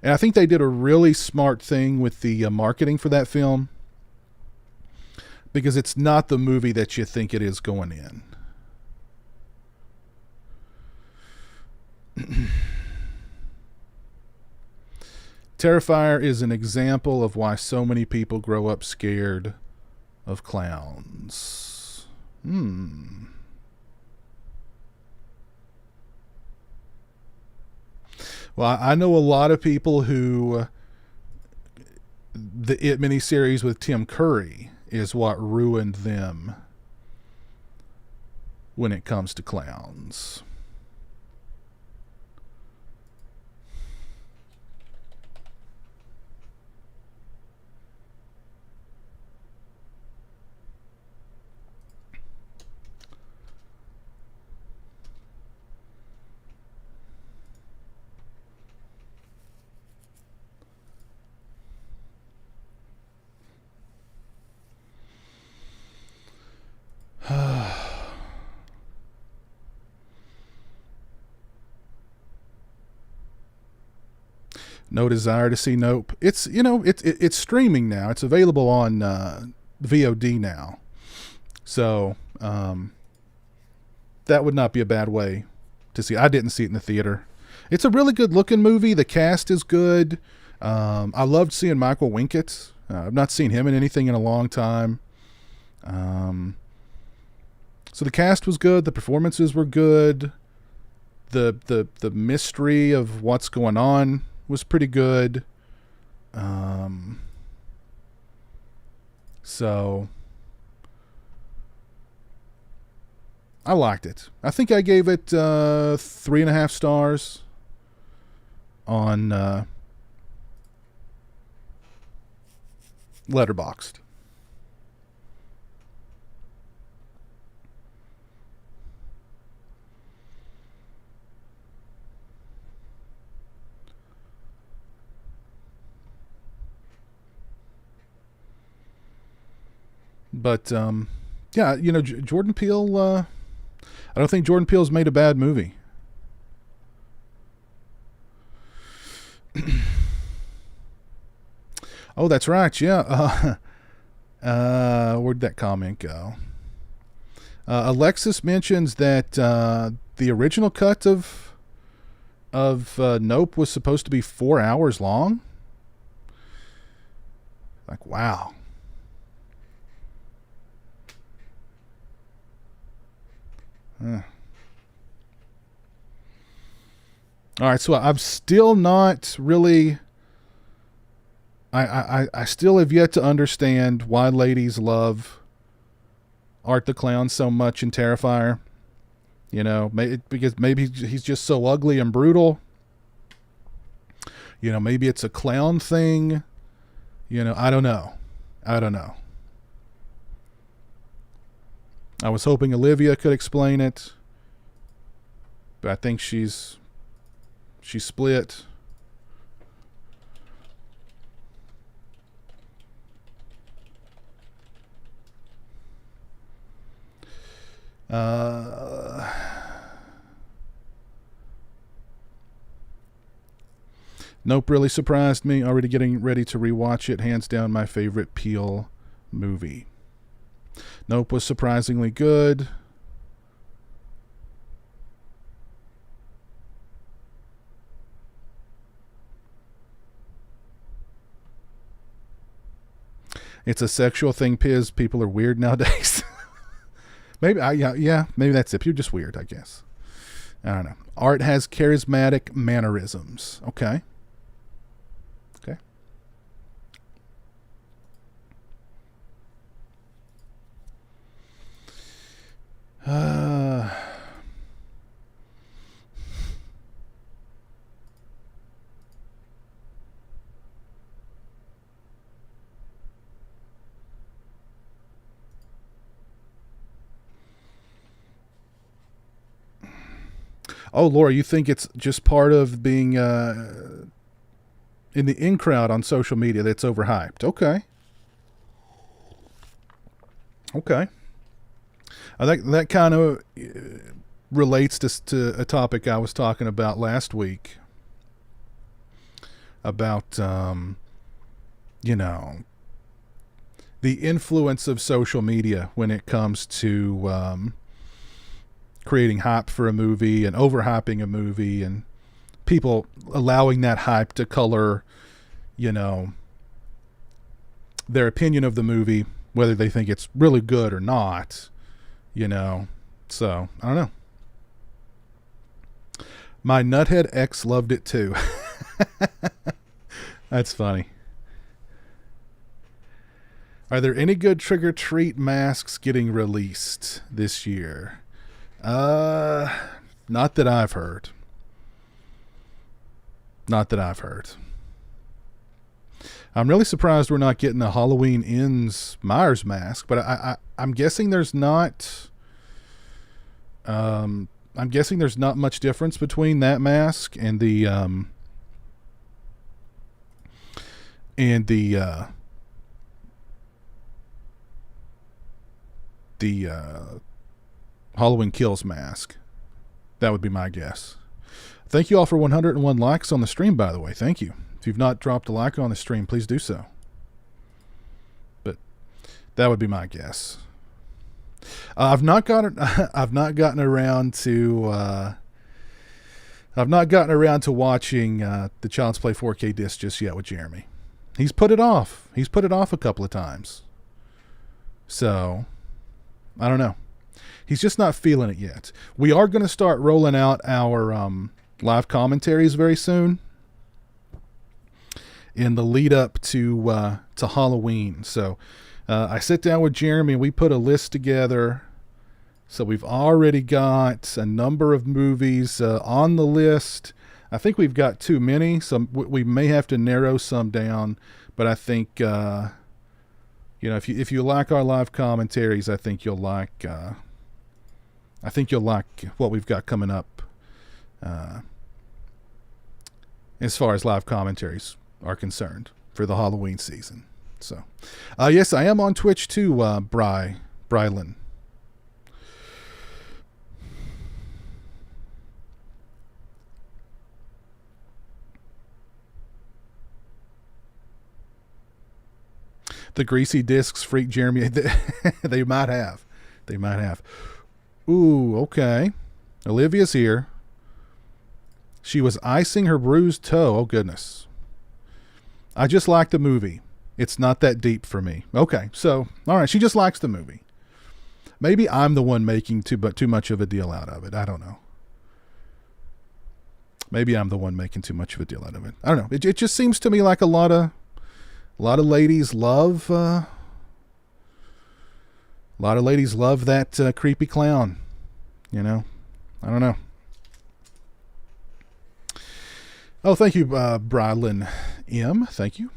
And I think they did a really smart thing with the marketing for that film, because it's not the movie that you think it is going in. Terrifier is an example of why so many people grow up scared of clowns. Well, I know a lot of people who the It miniseries with Tim Curry is what ruined them when it comes to clowns. No desire to see Nope. It's it's streaming now. It's available on VOD now. So that would not be a bad way to see. I didn't see it in the theater. It's a really good looking movie. The cast is good. I loved seeing Michael Winkett. I've not seen him in anything in a long time. So the cast was good. The performances were good. The mystery of what's going on was pretty good. So I liked it. I think I gave it 3.5 stars on Letterboxd. But yeah, Jordan Peele. I don't think Jordan Peele's made a bad movie. Oh, that's right. Yeah. Where'd that comment go? Alexis mentions that the original cut of Nope was supposed to be 4 hours long. Like, wow. All right, so I'm still not really. I still have yet to understand why ladies love Art the Clown so much in Terrifier. Because maybe he's just so ugly and brutal. Maybe it's a clown thing. I don't know. I was hoping Olivia could explain it, but I think she's split. Nope really surprised me. Already getting ready to rewatch it. Hands down my favorite Peele movie. Nope was surprisingly good. It's a sexual thing, Piz. People are weird nowadays. Maybe, maybe that's it. You're just weird, I guess. I don't know. Art has charismatic mannerisms. Okay. Oh, Laura, you think it's just part of being in the in crowd on social media that's overhyped? Okay. That kind of relates to a topic I was talking about last week about, the influence of social media when it comes to creating hype for a movie and overhyping a movie, and people allowing that hype to color, their opinion of the movie whether they think it's really good or not, you know. So I don't know. My nuthead ex loved it too. That's funny. Are there any good trick or treat masks getting released this year? Not that I've heard. Not that I've heard. I'm really surprised we're not getting a Halloween Ends Myers mask, but I'm guessing there's not. I'm guessing there's not much difference between that mask and the Halloween Kills mask. That would be my guess. Thank you all for 101 likes on the stream, by the way. Thank you. If you've not dropped a like on the stream, please do so. But that would be my guess. I've not gotten around to watching the Child's Play 4K disc just yet with Jeremy. He's put it off. He's put it off a couple of times. So I don't know. He's just not feeling it yet. We are going to start rolling out our live commentaries very soon in the lead up to Halloween. So I sit down with Jeremy and we put a list together. So we've already got a number of movies on the list. I think we've got too many, so we may have to narrow some down. But I think if you like our live commentaries, I think you'll like what we've got coming up as far as live commentaries are concerned for the Halloween season. So, yes, I am on Twitch too, Brylan. The greasy discs freak Jeremy. They might have. They might have. Ooh, okay. Olivia's here. She was icing her bruised toe. Oh, goodness. I just like the movie. It's not that deep for me. Okay, so, all right. She just likes the movie. Maybe I'm the one making too much of a deal out of it. I don't know. Maybe I'm the one making too much of a deal out of it. I don't know. It just seems to me like a lot of ladies love that creepy clown. You know, I don't know. Oh, thank you, Brylan M. Thank you.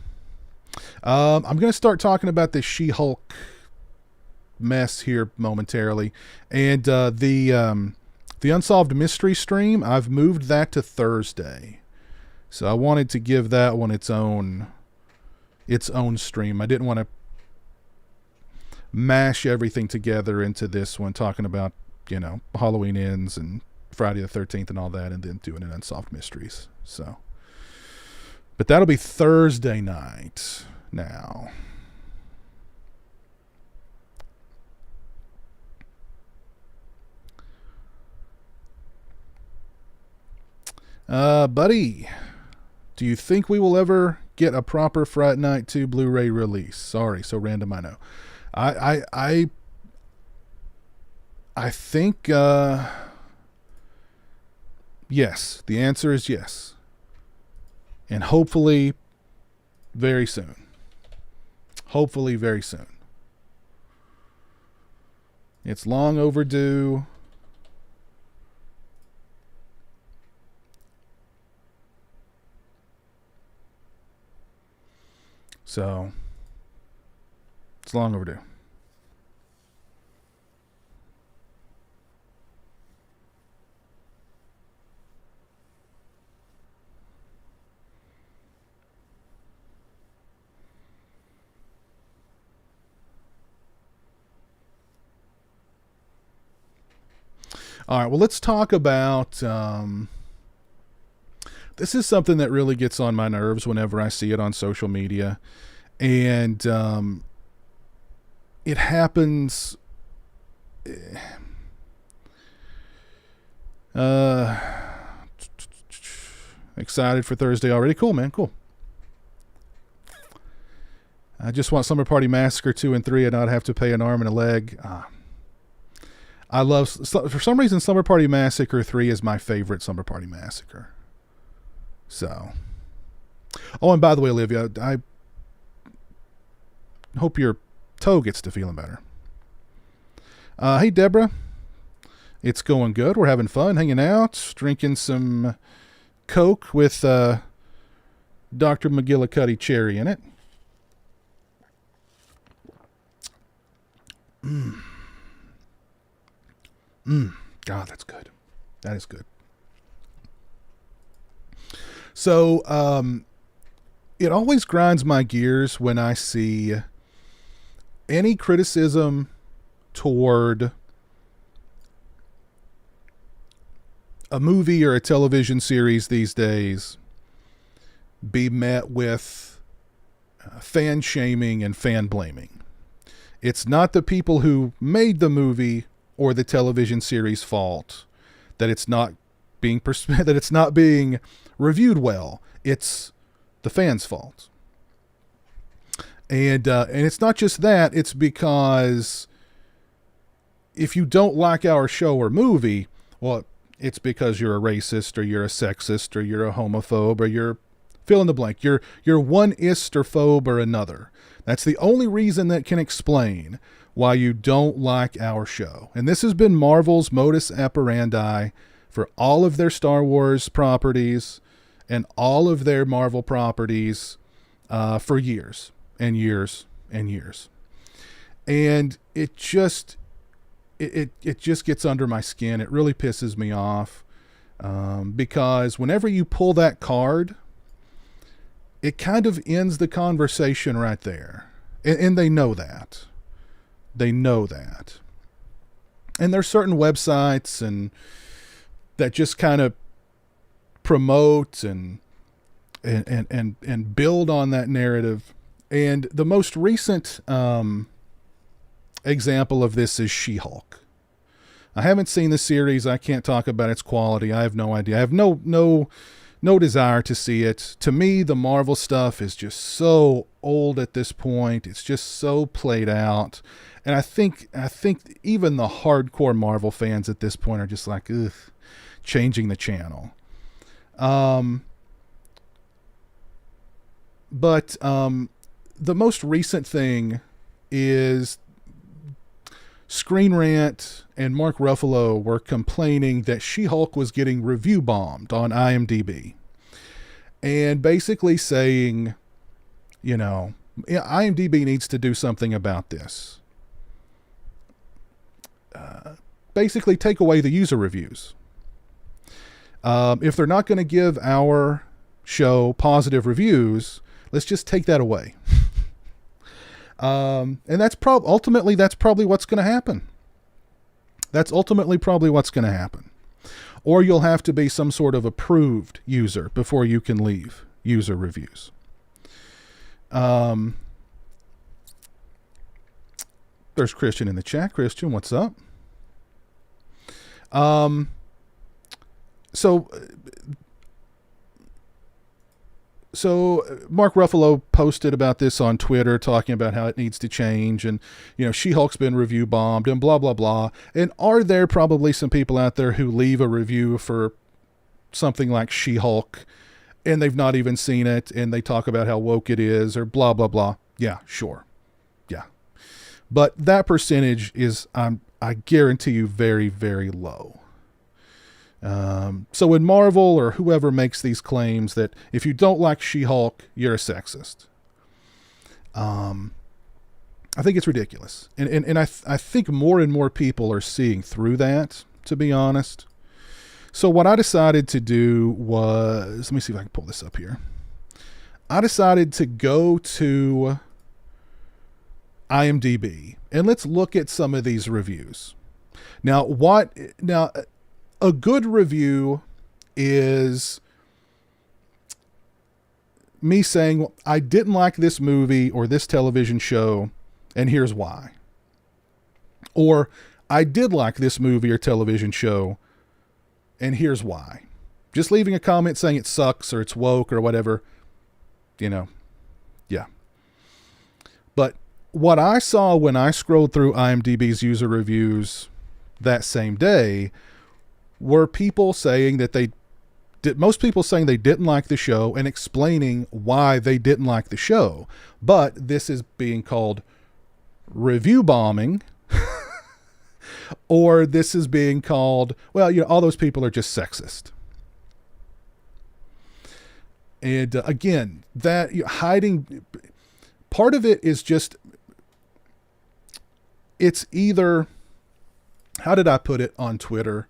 I'm going to start talking about the She-Hulk mess here momentarily, and the Unsolved Mystery stream. I've moved that to Thursday, so I wanted to give that one its own stream. I didn't want to mash everything together into this one, talking about, Halloween Ends and Friday the 13th and all that, and then doing an Unsolved Mysteries. So, but that'll be Thursday night now. Buddy, do you think we will ever get a proper Fright Night 2 Blu-ray release? Sorry, so random, I know. I think yes. The answer is yes. And hopefully very soon. Hopefully very soon. It's long overdue. So, it's long overdue. All right, well, let's talk about... this is something that really gets on my nerves whenever I see it on social media. And it happens... excited for Thursday already? Cool, man, cool. I just want Slumber Party Massacre 2 and 3 and not have to pay an arm and a leg. I love, for some reason, Slumber Party Massacre 3 is my favorite Slumber Party Massacre. So. Oh, and by the way, Olivia, I hope your toe gets to feeling better. Hey, Deborah. It's going good. We're having fun, hanging out, drinking some Coke with Dr. McGillicuddy cherry in it. God, that's good. That is good. So, it always grinds my gears when I see any criticism toward a movie or a television series these days be met with fan shaming and fan blaming. It's not the people who made the movie or the television series' fault that it's not being that it's not being reviewed well. It's the fans' fault. And it's not just that. It's because if you don't like our show or movie, well, it's because you're a racist or you're a sexist or you're a homophobe or you're fill in the blank. You're one ist or phobe or another. That's the only reason that can explain why you don't like our show. And this has been Marvel's modus operandi for all of their Star Wars properties and all of their Marvel properties for years and years and years. And it just gets under my skin. It really pisses me off because whenever you pull that card, it kind of ends the conversation right there. And they know that. They know that. And there's certain websites and that just kind of promote and build on that narrative. And the most recent example of this is She-Hulk. I haven't seen the series. I can't talk about its quality. I have no idea. I have no desire to see it. To me, the Marvel stuff is just so old at this point. It's just so played out. And I think even the hardcore Marvel fans at this point are just like, ugh, changing the channel. But the most recent thing is Screen Rant and Mark Ruffalo were complaining that She-Hulk was getting review bombed on IMDb. And basically saying, you know, IMDb needs to do something about this. Basically take away the user reviews. If they're not going to give our show positive reviews, let's just take that away. And that's ultimately probably what's going to happen. That's ultimately probably what's going to happen. Or you'll have to be some sort of approved user before you can leave user reviews. There's Christian in the chat. Christian, what's up? So Mark Ruffalo posted about this on Twitter, talking about how it needs to change, and She-Hulk's been review bombed and blah blah blah. And are there probably some people out there who leave a review for something like She-Hulk and they've not even seen it and they talk about how woke it is or blah blah blah? Yeah, sure. Yeah. But that percentage is, I guarantee you, very, very low. So when Marvel or whoever makes these claims that if you don't like She-Hulk, you're a sexist, I think it's ridiculous. And I think more and more people are seeing through that, to be honest. So what I decided to do was, let me see if I can pull this up here. I decided to go to IMDb and let's look at some of these reviews. Now, a good review is me saying, I didn't like this movie or this television show, and here's why. Or, I did like this movie or television show, and here's why. Just leaving a comment saying it sucks or it's woke or whatever, yeah. what I saw when I scrolled through IMDb's user reviews that same day were people saying that most people saying they didn't like the show and explaining why they didn't like the show. But this is being called review bombing, or this is being called, well, all those people are just sexist. And again, that hiding, part of it is just, it's either, how did I put it on Twitter?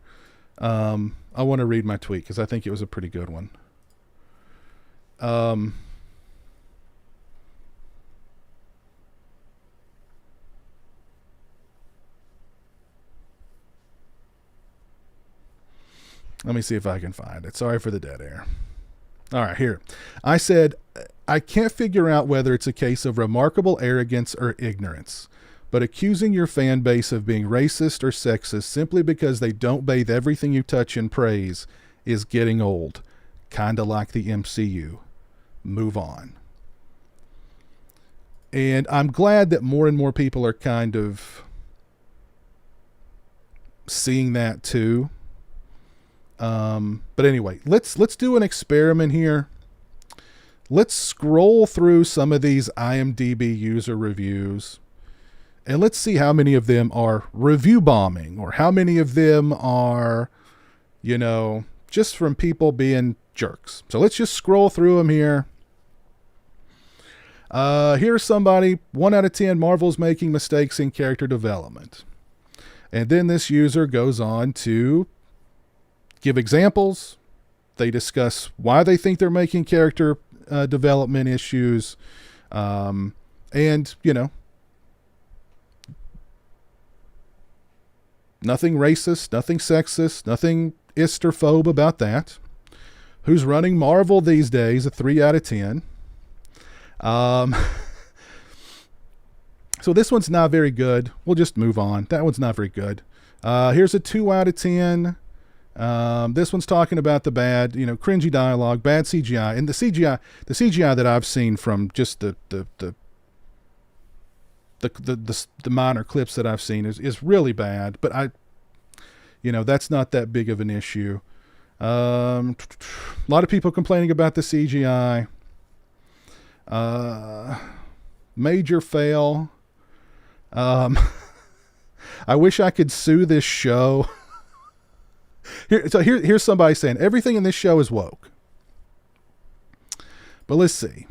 I want to read my tweet because I think it was a pretty good one. Let me see if I can find it. Sorry for the dead air. All right, here. I said, I can't figure out whether it's a case of remarkable arrogance or ignorance, but accusing your fan base of being racist or sexist simply because they don't bathe everything you touch in praise is getting old. Kinda like the MCU. Move on. And I'm glad that more and more people are kind of seeing that too. But anyway, let's do an experiment here. Let's scroll through some of these IMDb user reviews and let's see how many of them are review bombing or how many of them are, just from people being jerks. So let's just scroll through them here. Here's somebody, 1 out of 10, Marvel's making mistakes in character development. And then this user goes on to give examples. They discuss why they think they're making character development issues. And, nothing racist, nothing sexist, nothing isterphobe about that. Who's running Marvel these days? A 3 out of 10. So this one's not very good. We'll just move on. That one's not very good. Here's a 2 out of 10. This one's talking about the bad, cringy dialogue, bad CGI, and the CGI that I've seen from just the minor clips that I've seen is really bad, but that's not that big of an issue. A lot of people complaining about the CGI. Major fail. I wish I could sue this show. Here's somebody saying everything in this show is woke. But let's see.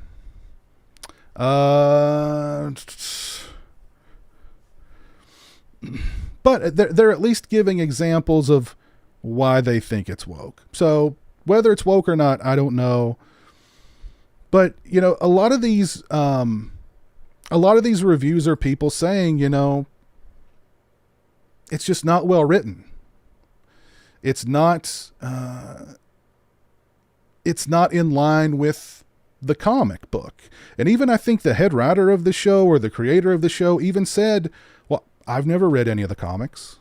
But they're at least giving examples of why they think it's woke. So whether it's woke or not, I don't know. But a lot of these reviews are people saying, it's just not well written. It's not in line with the comic book. And even I think the head writer of the show or the creator of the show even said, well, I've never read any of the comics.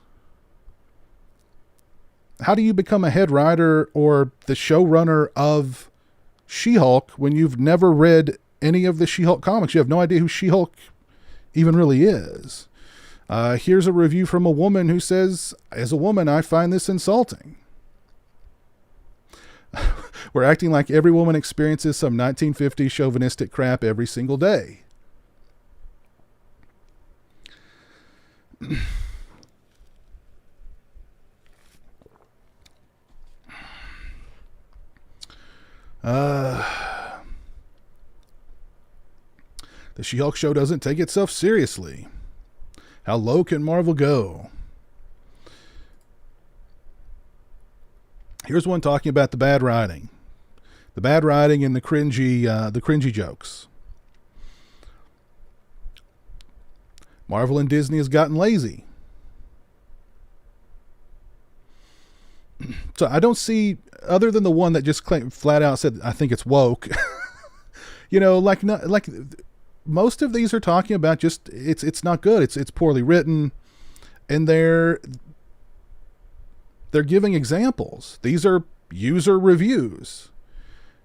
How do you become a head writer or the showrunner of She-Hulk when you've never read any of the She-Hulk comics? You have no idea who She-Hulk even really is. Here's a review from a woman who says, as a woman, I find this insulting. We're acting like every woman experiences some 1950s chauvinistic crap every single day. The She-Hulk show doesn't take itself seriously. How low can Marvel go? Here's one talking about the bad writing. The bad writing and the cringy jokes. Marvel and Disney has gotten lazy. So I don't see, other than the one that just flat out said, I think it's woke. Like most of these are talking about just, it's not good. It's poorly written, and they're giving examples. These are user reviews.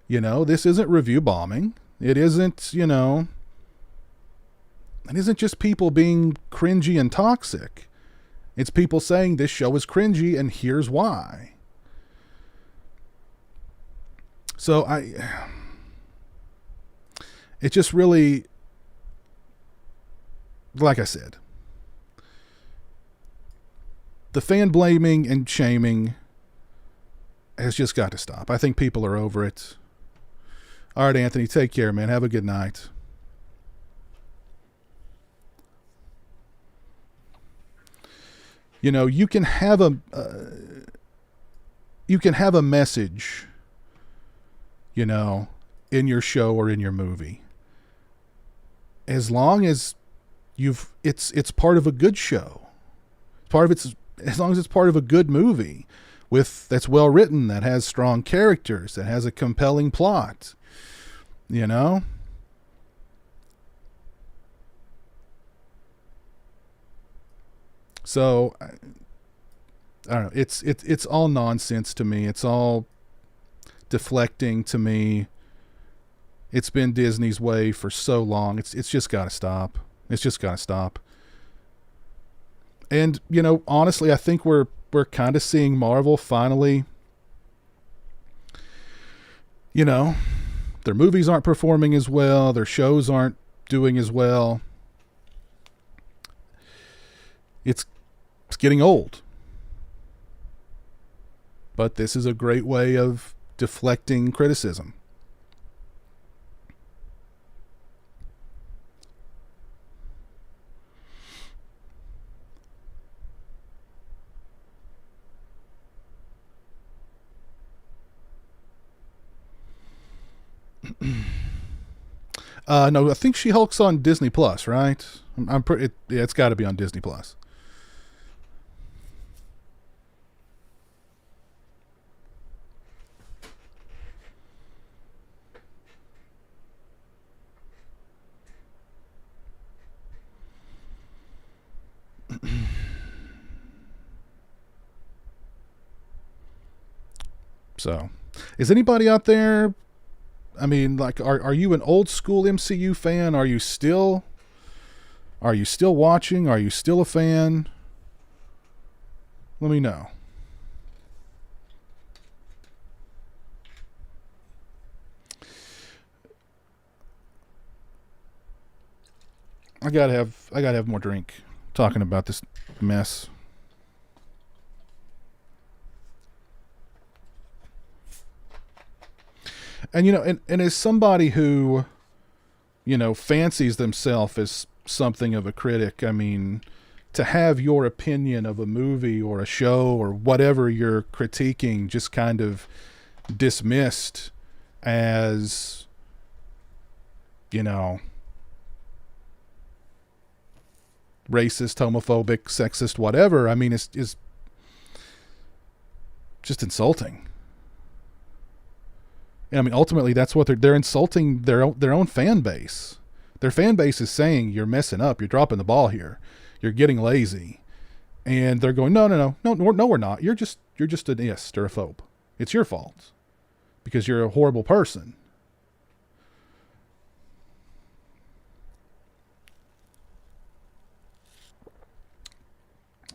This isn't review bombing. It isn't, It isn't just people being cringy and toxic. It's people saying this show is cringy and here's why. So it just really, like I said, the fan blaming and shaming has just got to stop. I think people are over it. All right, Anthony, take care, man. Have a good night. You know, you can have a message, you know, in your show or in your movie, as long as it's part of a good show, as long as it's part of a good movie that's well written, that has strong characters, that has a compelling plot, you know. So I don't know. It's all nonsense to me. It's all deflecting to me. It's been Disney's way for so long. It's just got to stop. It's just got to stop. And you know, honestly, I think we're kind of seeing Marvel finally. You know, their movies aren't performing as well. Their shows aren't doing as well. It's getting old. But this is a great way of deflecting criticism. No, I think She-Hulk's on Disney Plus, right? I'm pretty. Yeah, it's got to be on Disney Plus. So, is anybody out there? I mean, like, are you an old school MCU fan? Are you still watching? Are you still a fan? Let me know. I gotta have more drink talking about this mess. And, you know, and as somebody who, you know, fancies themselves as something of a critic, I mean, to have your opinion of a movie or a show or whatever you're critiquing just kind of dismissed as, you know, racist, homophobic, sexist, whatever, I mean, it's just insulting. I mean, ultimately, that's what they're insulting their own fan base. Their fan base is saying, you're messing up, you're dropping the ball here, you're getting lazy, and they're going, no, we're not. You're just an ist or a phobe. It's your fault because you're a horrible person.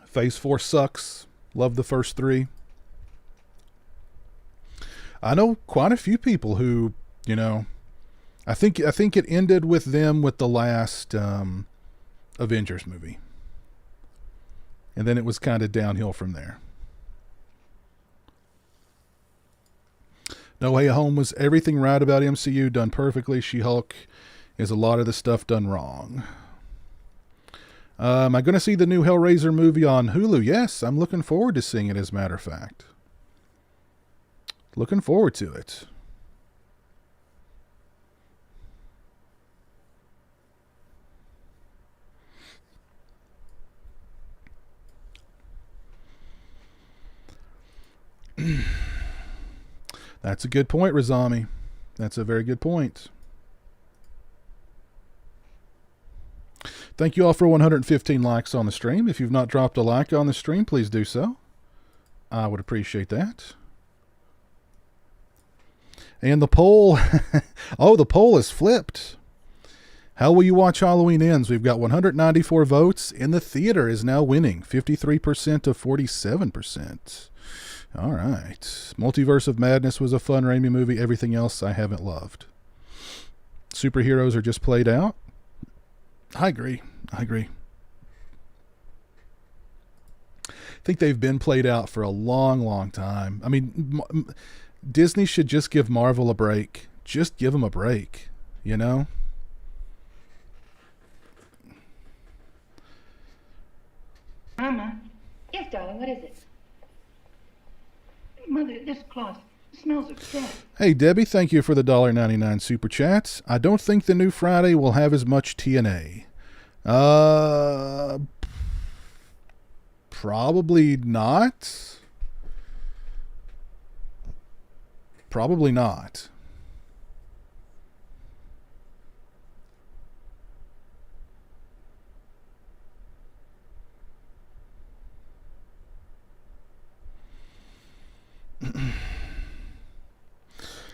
Phase 4 sucks. Love the first 3. I know quite a few people who, you know, I think it ended with them with the last Avengers movie. And then it was kind of downhill from there. No Way Home was everything right about MCU, done perfectly. She-Hulk is a lot of the stuff done wrong. Am I going to see the new Hellraiser movie on Hulu? Yes, I'm looking forward to seeing it, as a matter of fact. Looking forward to it. That's a good point, Razami. That's a very good point. Thank you all for 115 likes on the stream. If you've not dropped a like on the stream, please do so. I would appreciate that. And the poll, the poll is flipped. How will you watch Halloween Ends? We've got 194 votes, and the theater is now winning 53% to 47%. All right. Multiverse of Madness was a fun Raimi movie. Everything else I haven't loved. Superheroes are just played out. I agree. I think they've been played out for a long, long time. I mean, Disney should just give Marvel a break. Just give them a break, you know? Mama. Yes, darling, what is it? Mother, this cloth smells of death. Hey, Debbie, thank you for the $1.99 super chats. I don't think the new Friday will have as much TNA. Probably not. Probably not.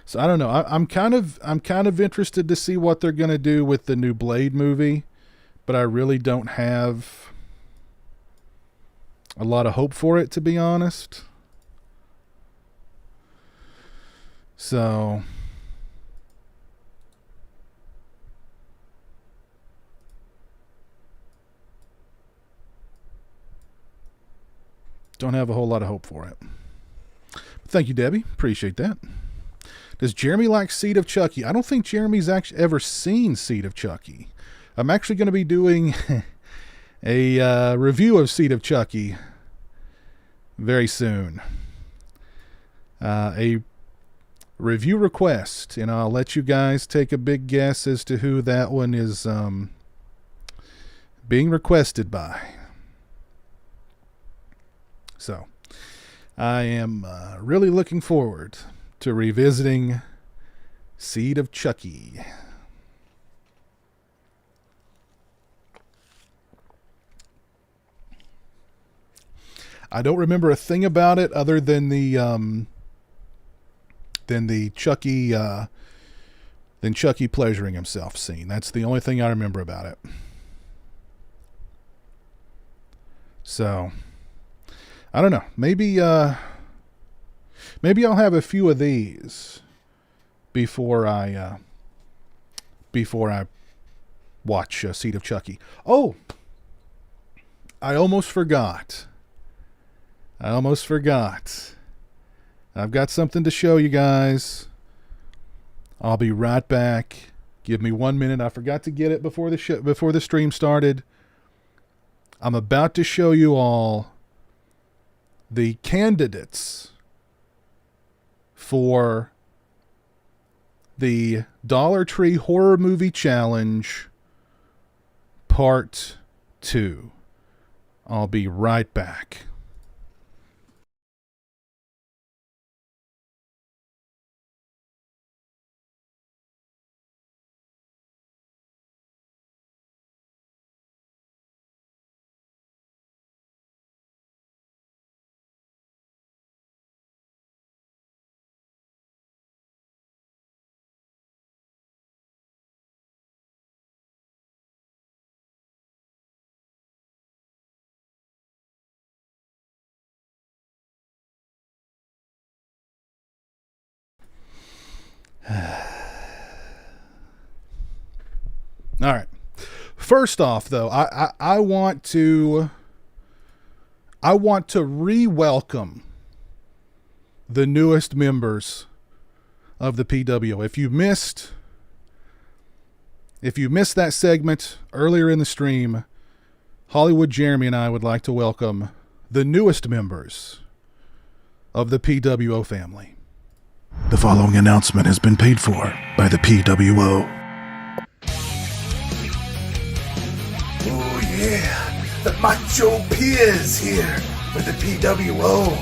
So I don't know. I'm kind of interested to see what they're going to do with the new Blade movie, but I really don't have a lot of hope for it, to be honest. So don't have a whole lot of hope for it. But thank you, Debbie. Appreciate that. Does Jeremy like Seed of Chucky? I don't think Jeremy's actually ever seen Seed of Chucky. I'm actually going to be doing a review of Seed of Chucky very soon. A review request, and I'll let you guys take a big guess as to who that one is being requested by. So, I am really looking forward to revisiting Seed of Chucky. I don't remember a thing about it other than the Chucky pleasuring himself scene. That's the only thing I remember about it. So I don't know. Maybe I'll have a few of these before I watch Seed of Chucky. Oh, I almost forgot. I've got something to show you guys. I'll be right back. Give me 1 minute. I forgot to get it before the stream started. I'm about to show you all the candidates for the Dollar Tree Horror Movie Challenge Part 2. I'll be right back. All right. First off, though, I want to re-welcome the newest members of the PWO. If you missed that segment earlier in the stream, Hollywood Jeremy and I would like to welcome the newest members of the PWO family. The following announcement has been paid for by the PWO. Oh yeah, the Macho Peers here for the PWO.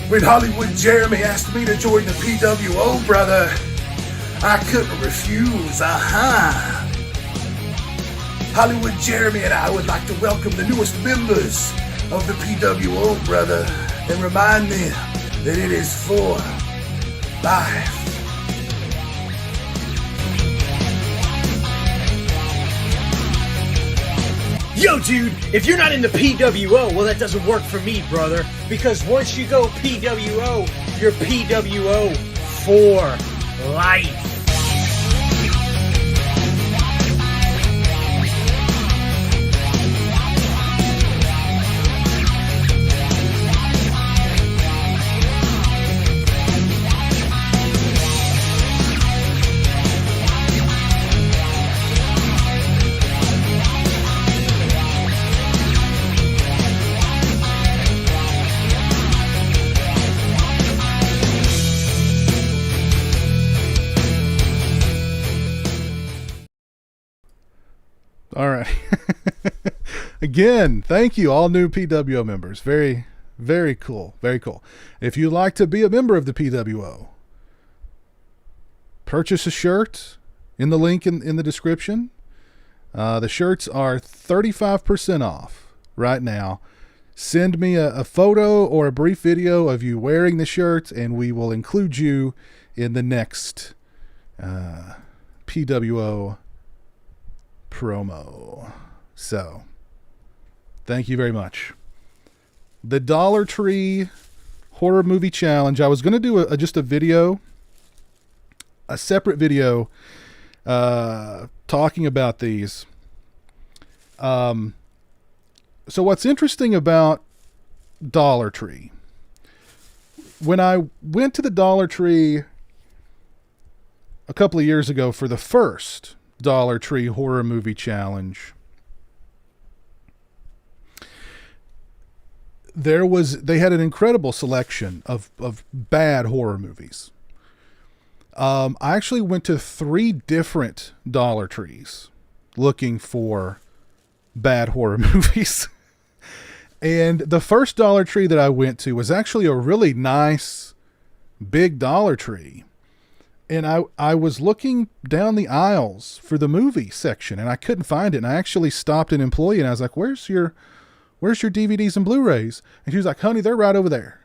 When Hollywood Jeremy asked me to join the PWO, brother, I couldn't refuse, Hollywood Jeremy and I would like to welcome the newest members of the PWO, brother, and remind them that it is for life. Yo, dude, if you're not in the PWO, well, that doesn't work for me, brother. Because once you go PWO, you're PWO for life. All right. Again, thank you, all new PWO members. Very, very cool. Very cool. If you'd like to be a member of the PWO, purchase a shirt in the link in the description. The shirts are 35% off right now. Send me a photo or a brief video of you wearing the shirt, and we will include you in the next PWO promo. So, thank you very much. The Dollar Tree Horror Movie Challenge. I was going to do just a video, a separate video, talking about these. So what's interesting about Dollar Tree, when I went to the Dollar Tree a couple of years ago for the first Dollar Tree Horror Movie Challenge, they had an incredible selection of bad horror movies. I actually went to 3 different Dollar Trees looking for bad horror movies. And the first Dollar Tree that I went to was actually a really nice big Dollar Tree. And I was looking down the aisles for the movie section, and I couldn't find it. And I actually stopped an employee, and I was like, where's your DVDs and Blu-rays? And she was like, honey, they're right over there.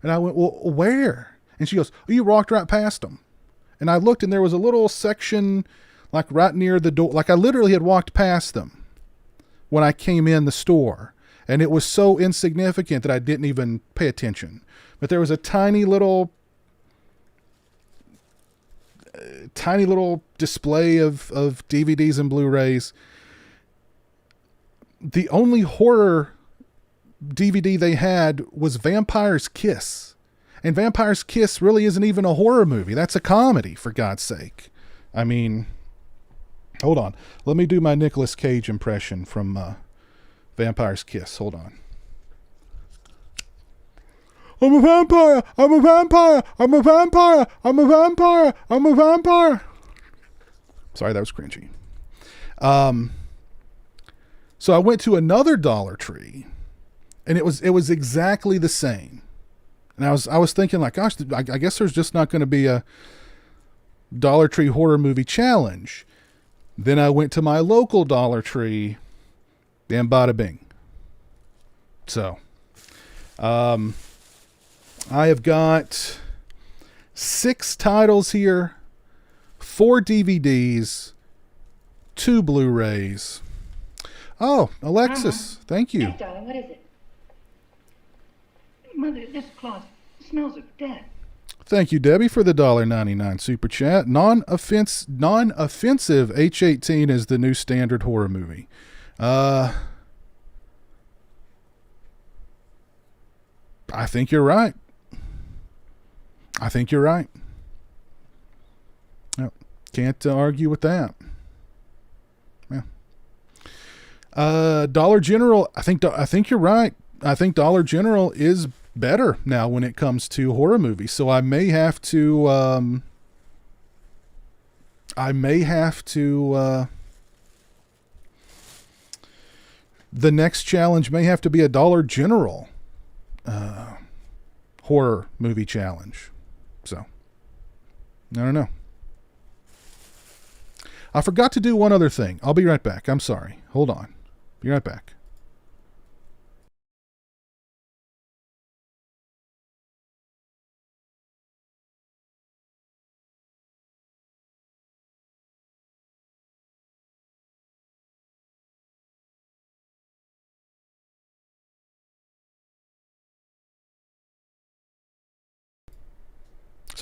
And I went, well, where? And she goes, oh, you walked right past them. And I looked, and there was a little section like right near the door. Like I literally had walked past them when I came in the store. And it was so insignificant that I didn't even pay attention. But there was a tiny little display of DVDs and Blu-rays. The only horror DVD they had was Vampire's Kiss. And Vampire's Kiss really isn't even a horror movie. That's a comedy, for God's sake. I mean, hold on. Let me do my Nicolas Cage impression from Vampire's Kiss. Hold on. I'm a vampire. I'm a vampire. I'm a vampire. I'm a vampire. I'm a vampire. Sorry, that was cringy. So I went to another Dollar Tree, and it was exactly the same. And I was thinking like, gosh, I guess there's just not going to be a Dollar Tree horror movie challenge. Then I went to my local Dollar Tree, and bada bing. So, I have got 6 titles here, 4 DVDs, 2 Blu-rays. Oh, Alexis, thank you. Yes, darling, what is it? Mother, this cloth smells of death. Thank you, Debbie, for the $1.99 super chat. Non-offensive H18 is the new standard horror movie. I think you're right. I think you're right. Yep. Can't argue with that. Yeah. Dollar General, I think you're right. I think Dollar General is better now when it comes to horror movies. So I may have to the next challenge may have to be a Dollar General horror movie challenge. So I don't know. I forgot to do one other thing. I'll be right back. I'm sorry. Hold on. Be right back.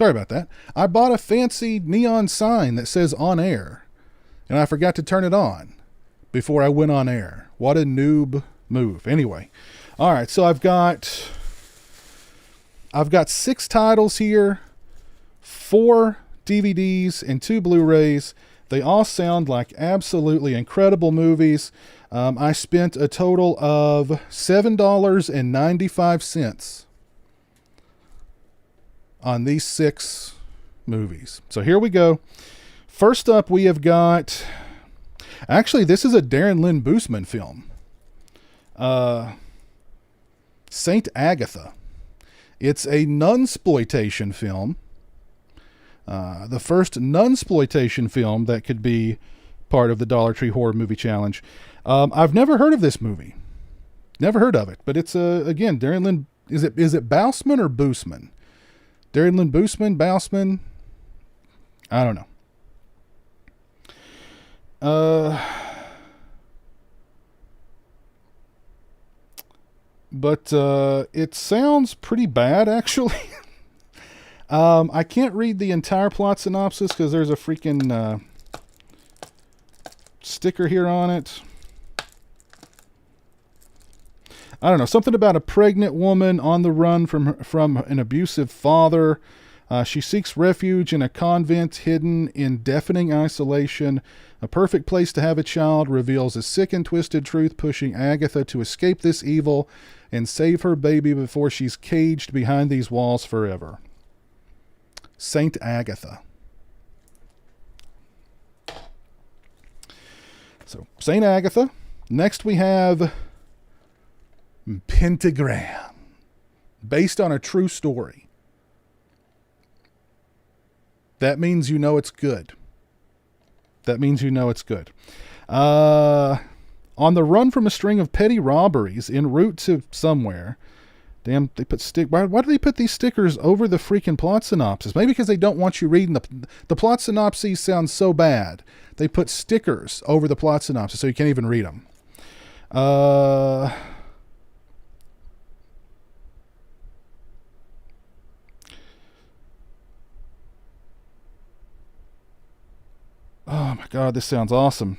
Sorry about that. I bought a fancy neon sign that says on air, and I forgot to turn it on before I went on air. What a noob move. Anyway. All right. So I've got 6 titles here, 4 DVDs and 2 Blu-rays. They all sound like absolutely incredible movies. I spent a total of $7.95 on these 6 movies. So here we go. First up, we have got... Actually, this is a Darren Lynn Bousman film. Saint Agatha. It's a nunsploitation film. The first nunsploitation film that could be part of the Dollar Tree Horror Movie Challenge. I've never heard of this movie. Never heard of it. But it's, again, Darren Lynn... Is it Bousman or Bousman? Darren Lynn Bousman? Bousman? I don't know. But it sounds pretty bad, actually. I can't read the entire plot synopsis because there's a freaking sticker here on it. I don't know, something about a pregnant woman on the run from an abusive father. She seeks refuge in a convent hidden in deafening isolation. A perfect place to have a child reveals a sick and twisted truth, pushing Agatha to escape this evil and save her baby before she's caged behind these walls forever. Saint Agatha. So, Saint Agatha. Next we have Pentagram, based on a true story. That means you know it's good. That means you know it's good. On the run from a string of petty robberies en route to somewhere. Damn, they put why do they put these stickers over the freaking plot synopsis? Maybe because they don't want you reading the plot synopses sound so bad. They put stickers over the plot synopsis so you can't even read them. Oh my God, this sounds awesome.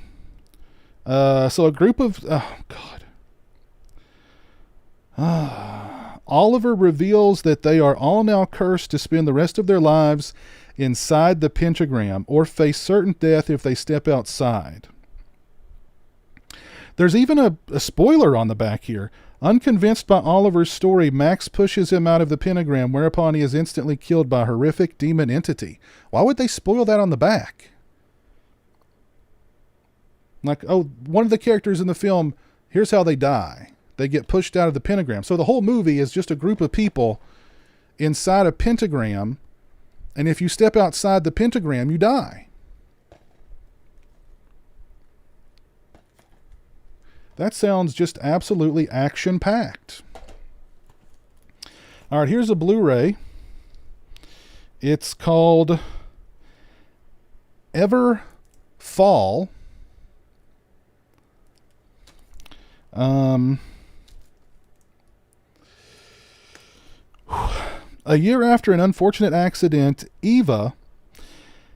So a group of... Oh, God. Oliver reveals that they are all now cursed to spend the rest of their lives inside the pentagram or face certain death if they step outside. There's even a spoiler on the back here. Unconvinced by Oliver's story, Max pushes him out of the pentagram, whereupon he is instantly killed by a horrific demon entity. Why would they spoil that on the back? Like, oh, one of the characters in the film, here's how they die. They get pushed out of the pentagram. So the whole movie is just a group of people inside a pentagram, and if you step outside the pentagram, you die. That sounds just absolutely action-packed. All right, here's a Blu-ray. It's called Ever Fall. A year after an unfortunate accident, Eva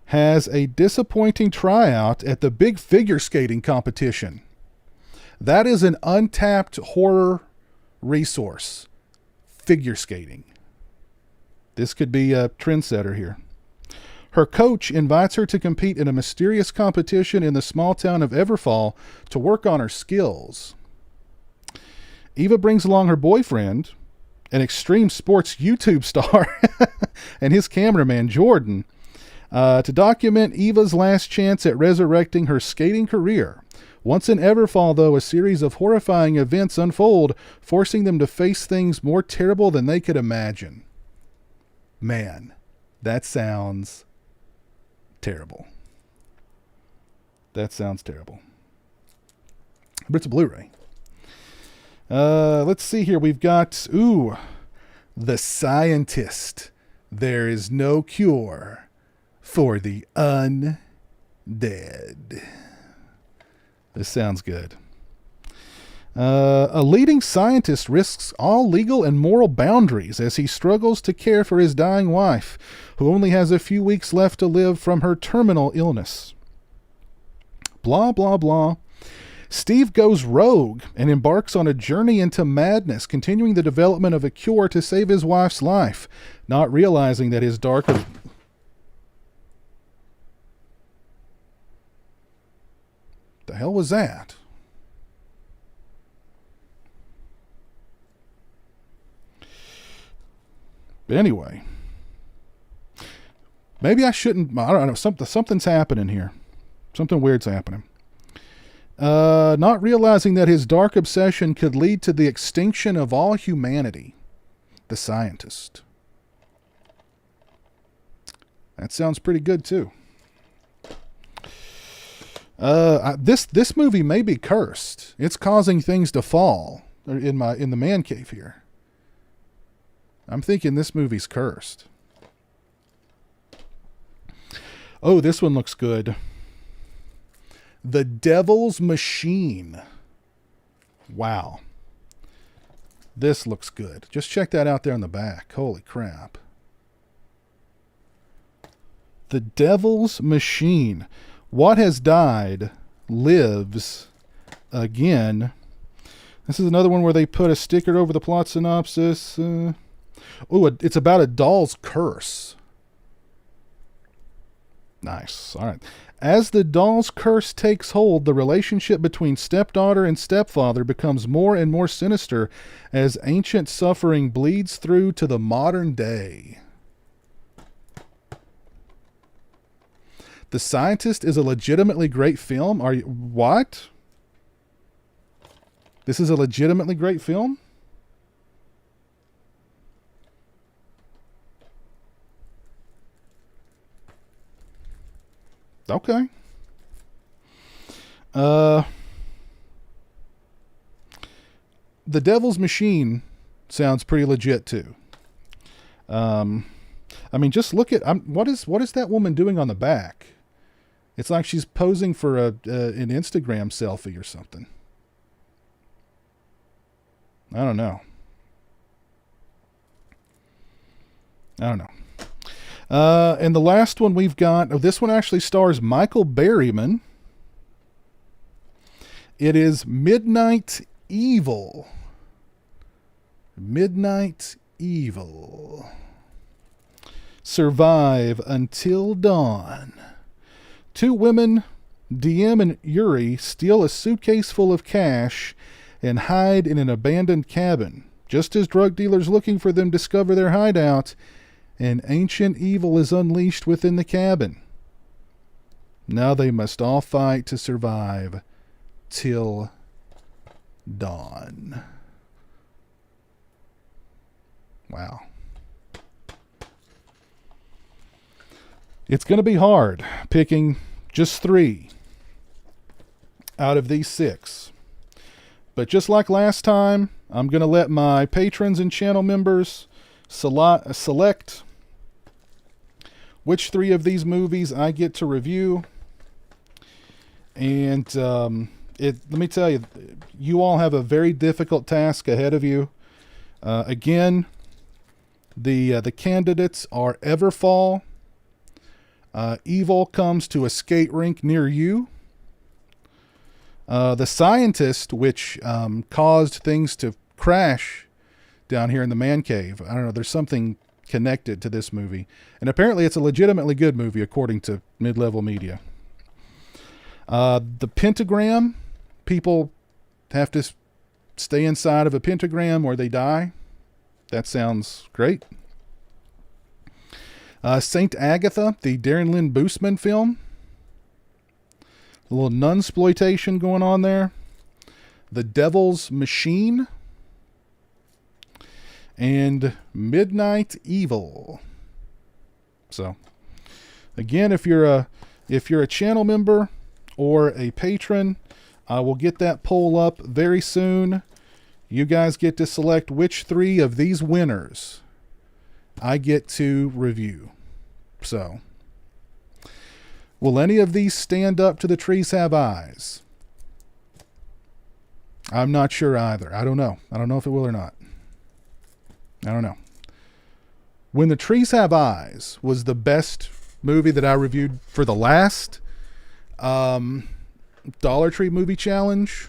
has a disappointing tryout at the big figure skating competition. That is an untapped horror resource. Figure skating. This could be a trendsetter here. Her coach invites her to compete in a mysterious competition in the small town of Everfall to work on her skills. Eva brings along her boyfriend, an extreme sports YouTube star, and his cameraman, Jordan, to document Eva's last chance at resurrecting her skating career. Once in Everfall, though, a series of horrifying events unfold, forcing them to face things more terrible than they could imagine. Man, that sounds terrible. That sounds terrible. But it's a Blu-ray. Let's see here. We've got, The Scientist. There is no cure for the undead. This sounds good. A leading scientist risks all legal and moral boundaries as he struggles to care for his dying wife. who only has a few weeks left to live from her terminal illness. Blah, blah, blah. Steve goes rogue and embarks on a journey into madness, continuing the development of a cure to save his wife's life, not realizing that his darker... The hell was that? But anyway, maybe I shouldn't. I don't know. Something's happening here. Something weird's happening. Not realizing that his dark obsession could lead to the extinction of all humanity. The scientist. That sounds pretty good too. This movie may be cursed. It's causing things to fall in the man cave here. I'm thinking this movie's cursed. Oh, this one looks good. The Devil's Machine. Wow. This looks good. Just check that out there in the back. Holy crap. The Devil's Machine. What has died lives again. This is another one where they put a sticker over the plot synopsis. It's about a doll's curse. Nice. All right. As the doll's curse takes hold, the relationship between stepdaughter and stepfather becomes more and more sinister as ancient suffering bleeds through to the modern day. The Scientist is a legitimately great film. Are you... What? This is a legitimately great film? Okay. The Devil's Machine sounds pretty legit too. I mean, just look at what is that woman doing on the back? It's like she's posing for an Instagram selfie or something. I don't know. And the last one we've got, this one actually stars Michael Berryman. It is Midnight Evil. Midnight Evil. Survive until dawn. Two women, DM and Yuri, steal a suitcase full of cash and hide in an abandoned cabin. Just as drug dealers looking for them discover their hideout, an ancient evil is unleashed within the cabin. Now they must all fight to survive till dawn. Wow. It's going to be hard picking just 3 out of these 6. But just like last time, I'm going to let my patrons and channel members select which 3 of these movies I get to review. And let me tell you, you all have a very difficult task ahead of you. Again, the candidates are Everfall, Evil Comes to a Skate Rink Near You, The Scientist, which caused things to crash down here in the man cave. I don't know, there's something connected to this movie. And apparently it's a legitimately good movie, according to Mid-Level Media. The Pentagram, people have to stay inside of a pentagram or they die. That sounds great. Saint Agatha, the Darren Lynn Bousman film. A little nunsploitation going on there. The Devil's Machine. And Midnight Evil. So, again, if you're a channel member or a patron, I will get that poll up very soon. You guys get to select which 3 of these winners I get to review. So, will any of these stand up to the trees have eyes? I'm not sure either. I don't know. I don't know if it will or not. I don't know. When the Trees Have Eyes was the best movie that I reviewed for the last Dollar Tree Movie Challenge.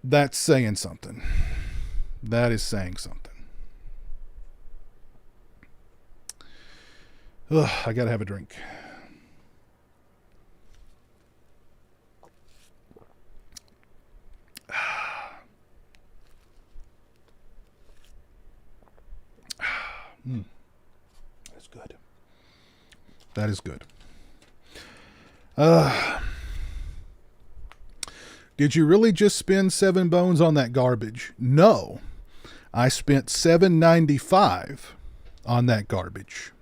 That's saying something. That is saying something. Ugh, I gotta have a drink. That's good. That is good. Did you really just spend $7 on that garbage? No. I spent $7.95 on that garbage.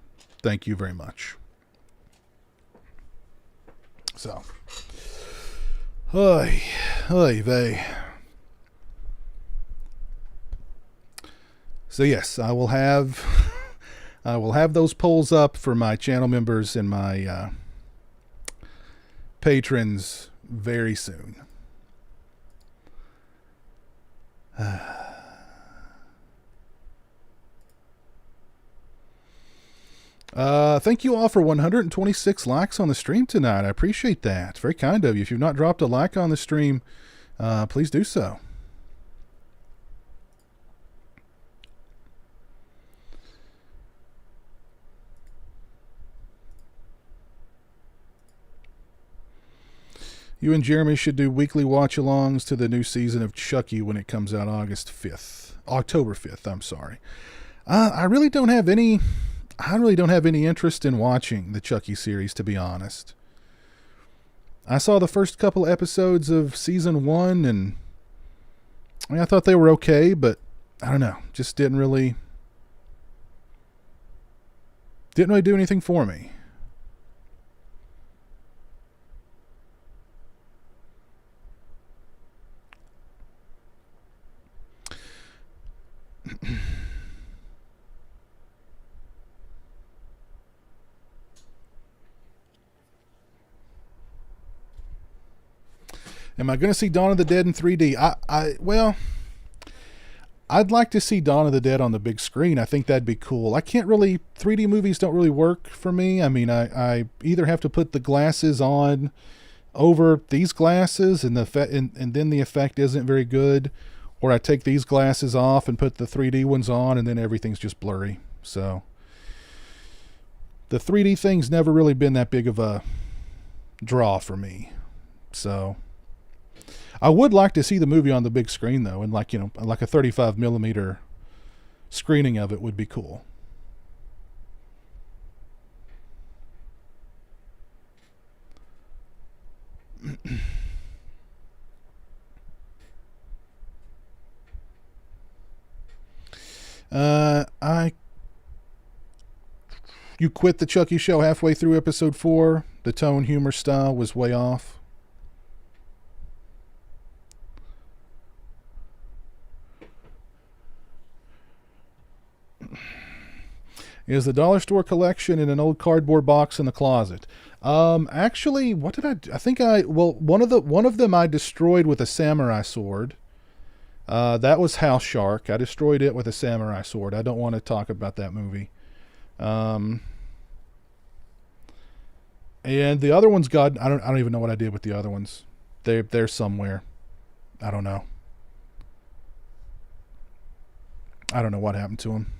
Thank you very much. So, oy vey. So yes, I will have those polls up for my channel members and my patrons very soon. Thank you all for 126 likes on the stream tonight. I appreciate that. It's very kind of you. If you've not dropped a like on the stream, please do so. You and Jeremy should do weekly watch-alongs to the new season of Chucky when it comes out October 5th. I'm sorry. I really don't have any interest in watching the Chucky series, to be honest. I saw the first couple episodes of season 1, and I thought they were okay, but I don't know, just didn't really do anything for me. Am I going to see Dawn of the Dead in 3D? Well, I'd like to see Dawn of the Dead on the big screen. I think that'd be cool. I can't really, 3D movies don't really work for me. I mean, I either have to put the glasses on over these glasses and then the effect isn't very good, or I take these glasses off and put the 3D ones on and then everything's just blurry. So the 3D thing's never really been that big of a draw for me. So I would like to see the movie on the big screen though, and like a 35 millimeter screening of it would be cool. You quit the Chucky show halfway through episode 4. The tone, humor, style was way off. Is the dollar store collection in an old cardboard box in the closet? Actually, what did I think one of them I destroyed with a samurai sword. That was House Shark. I destroyed it with a samurai sword. I don't want to talk about that movie. And the other ones, God, I don't even know what I did with the other ones. They're somewhere. I don't know. I don't know what happened to them.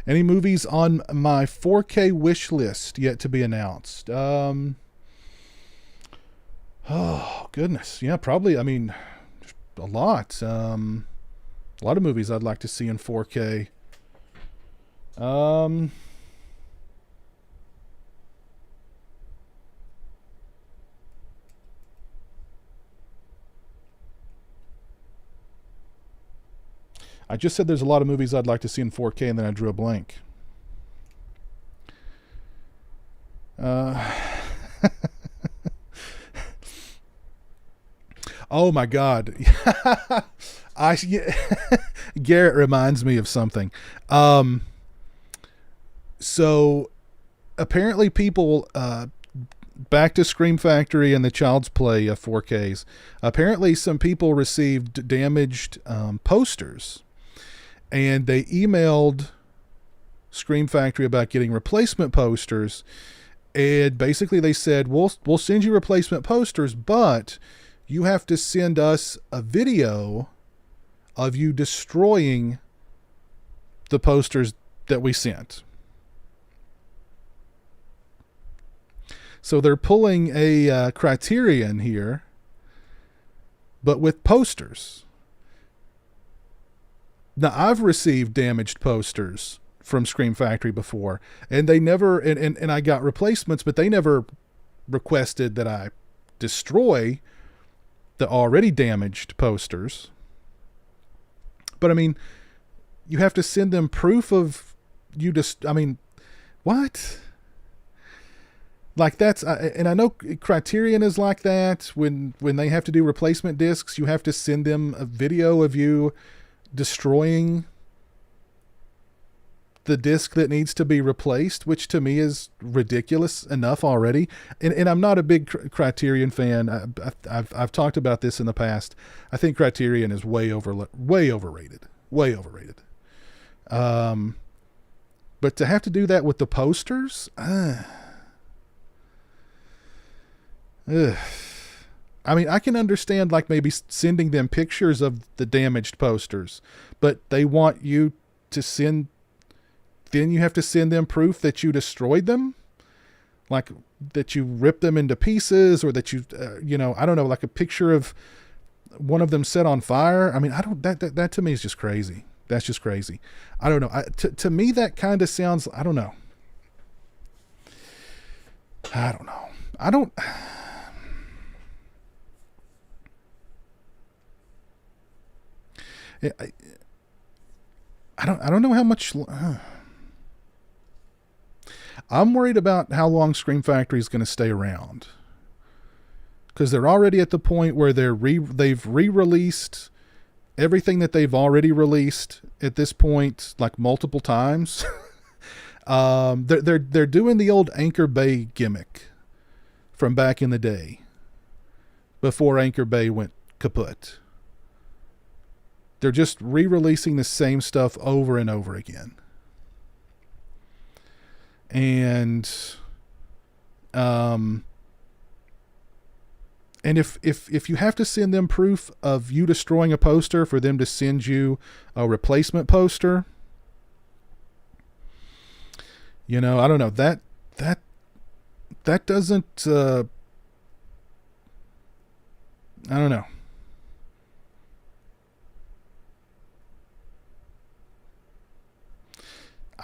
Any movies on my 4K wish list yet to be announced? Oh, goodness. Yeah, probably. I mean, a lot. A lot of movies I'd like to see in 4K. I just said there's a lot of movies I'd like to see in 4K, and then I drew a blank. Oh my God. Garrett reminds me of something. So apparently people, back to Scream Factory and the Child's Play 4Ks, apparently some people received damaged posters. and they emailed Scream Factory about getting replacement posters, and basically they said, we'll send you replacement posters, but you have to send us a video of you destroying the posters that we sent. So they're pulling a Criterion here, but with posters. Now, I've received damaged posters from Scream Factory before, and they never, and I got replacements, but they never requested that I destroy the already damaged posters. But I mean, you have to send them proof of you just, I mean, what? Like that's, and I know Criterion is like that. When they have to do replacement discs, you have to send them a video of you destroying the disc that needs to be replaced, which to me is ridiculous enough already. And I'm not a big Criterion fan. I've talked about this in the past. I think Criterion is way overrated. But to have to do that with the posters, I mean, I can understand like maybe sending them pictures of the damaged posters, but they want you to send, then you have to send them proof that you destroyed them, like that you ripped them into pieces, or that you, I don't know, like a picture of one of them set on fire. I mean, that to me is just crazy. That's just crazy. I don't know. To me, that kind of sounds, I don't know. I don't know how much. I'm worried about how long Scream Factory is going to stay around, because they're already at the point where they've re-released everything that they've already released at this point, like multiple times. They're doing the old Anchor Bay gimmick from back in the day, before Anchor Bay went kaput. They're just re-releasing the same stuff over and over again. And if you have to send them proof of you destroying a poster for them to send you a replacement poster, I don't know, that doesn't, I don't know.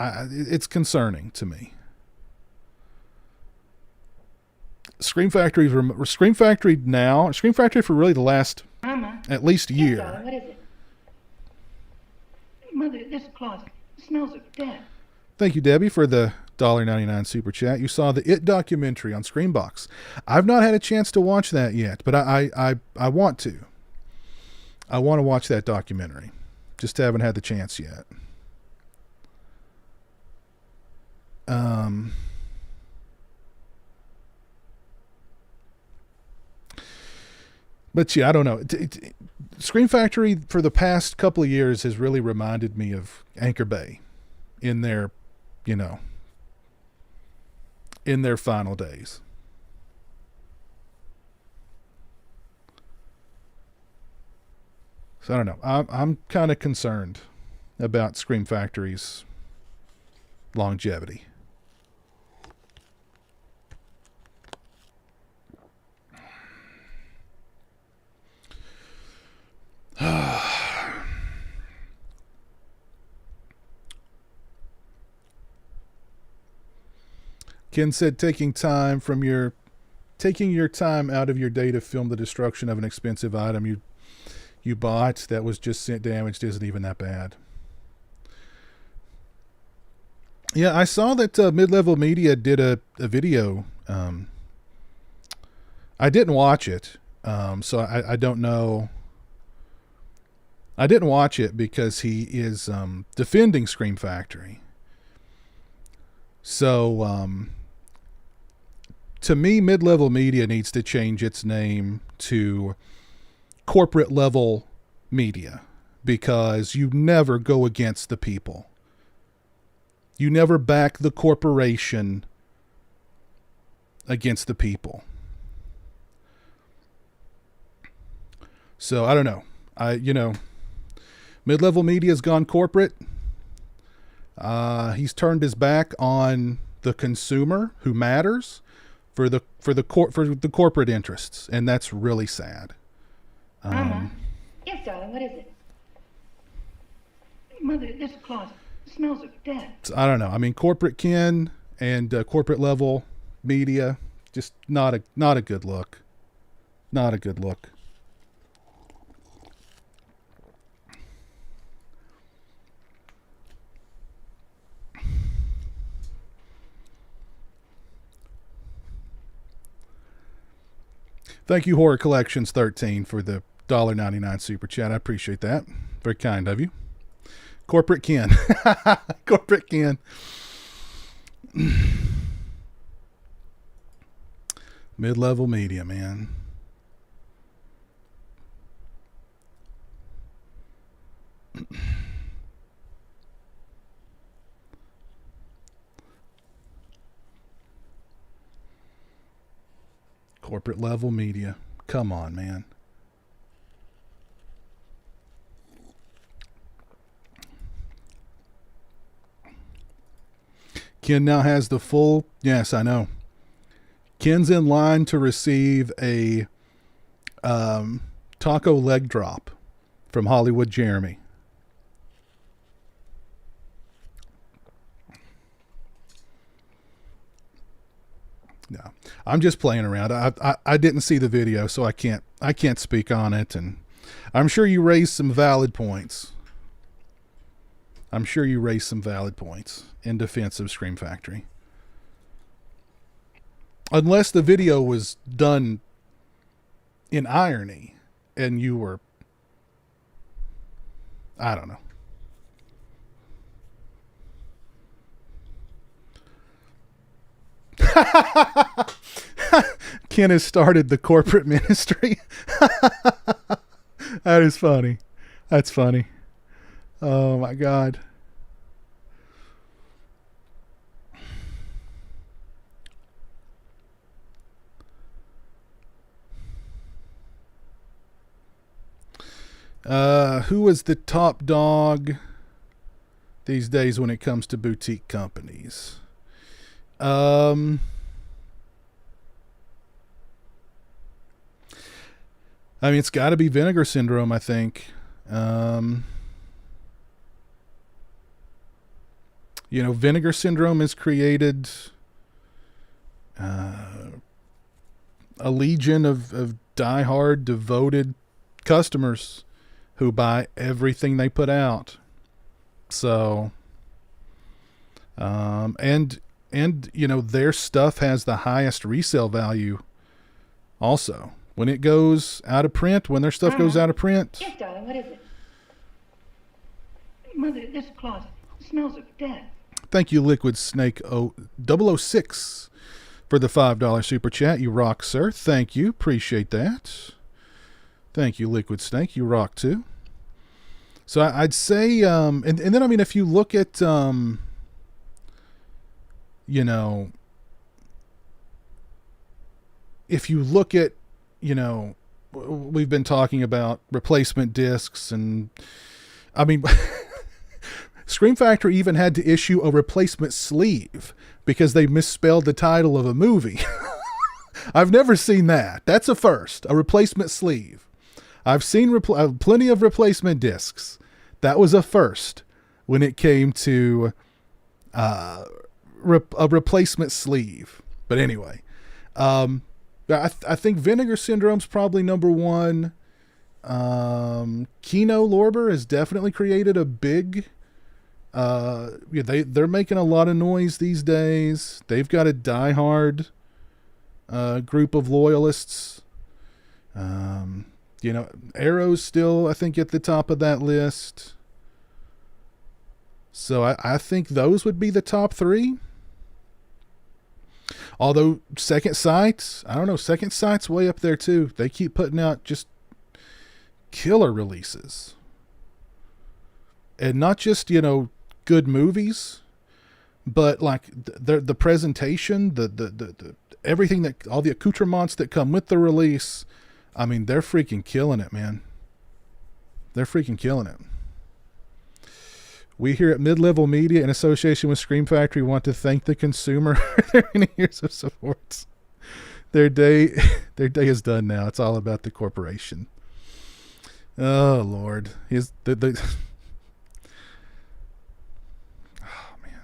It's concerning to me. Scream Factory for really the last Mama. at least Yes, year. darling, what is it? Mother, this closet smells of death. Thank you, Debbie, for the $1.99 super chat. You saw the It documentary on Screambox. I've not had a chance to watch that yet, but I want to. I want to watch that documentary. Just haven't had the chance yet. But yeah, I don't know. Scream Factory for the past couple of years has really reminded me of Anchor Bay in their, in their final days. So I don't know. I'm kind of concerned about Scream Factory's longevity. Ken said taking your time out of your day to film the destruction of an expensive item you bought that was just sent damaged isn't even that bad. Yeah, I saw that Mid-Level Media did a video. I didn't watch it, so I don't know. I didn't watch it because he is defending Scream Factory. So, to me, Mid-Level Media needs to change its name to Corporate Level Media, because you never go against the people. You never back the corporation against the people. So I don't know. Mid-level media's gone corporate. He's turned his back on the consumer who matters for the corporate interests, and that's really sad. Yes, darling, what is it? Mother, this closet smells of death. I don't know. I mean, corporate Ken and corporate level media, just not a good look. Not a good look. Thank you, Horror Collections 13, for the $1.99 super chat. I appreciate that. Very kind of you. Corporate Ken. Corporate Ken. Mid-level media, man. Corporate level media. Come on, man. Ken now has the full... Yes, I know. Ken's in line to receive a taco leg drop from Hollywood Jeremy. No, I'm just playing around. I didn't see the video, so I can't speak on it. And I'm sure you raised some valid points. I'm sure you raised some valid points in defense of Scream Factory. Unless the video was done in irony and you were, I don't know. Ken has started the corporate ministry. That is funny. That's funny. Oh my God. Who is the top dog these days when it comes to boutique companies? I mean, it's got to be Vinegar Syndrome, I think. Vinegar Syndrome has created a legion of diehard, devoted customers who buy everything they put out. So, and their stuff has the highest resale value also. When it goes out of print, when their stuff goes out of print. Yes, darling, what is it? Mother, this closet smells of death. Thank you, Liquid Snake 006 for the $5 super chat. You rock, sir. Thank you. Appreciate that. Thank you, Liquid Snake. You rock too. So I'd say, and then, I mean, if you look at, if you look at, we've been talking about replacement discs, and I mean, Scream Factory even had to issue a replacement sleeve because they misspelled the title of a movie. I've never seen that. That's a first, a replacement sleeve. I've seen plenty of replacement discs. That was a first when it came to a replacement sleeve. But anyway, I think Vinegar Syndrome's probably number one. Kino Lorber has definitely created a big... they're making a lot of noise these days. They've got a diehard group of loyalists. Arrow's still, I think, at the top of that list. So I think those would be the top three. Although Second Sight, I don't know, Second Sight's way up there too. They keep putting out just killer releases. and not just, good movies, but like the presentation, the everything, that all the accoutrements that come with the release. I mean, they're freaking killing it, man. They're freaking killing it. We here at Mid-Level Media, in association with Scream Factory, want to thank the consumer for their many years of support. Their day is done now. It's all about the corporation. Oh Lord, oh man,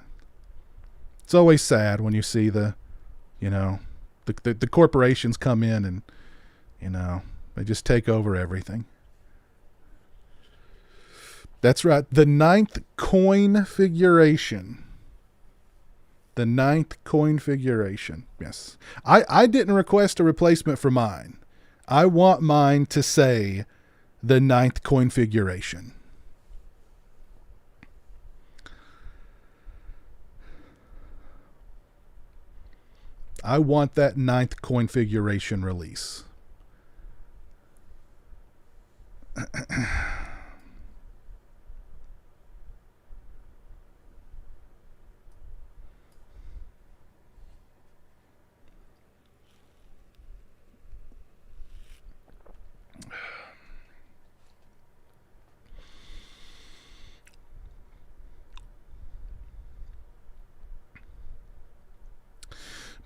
it's always sad when you see the corporations come in and they just take over everything. That's right. The 9th coin figuration. The 9th coin figuration. Yes. I didn't request a replacement for mine. I want mine to say the 9th coin figuration. I want that 9th coin figuration release.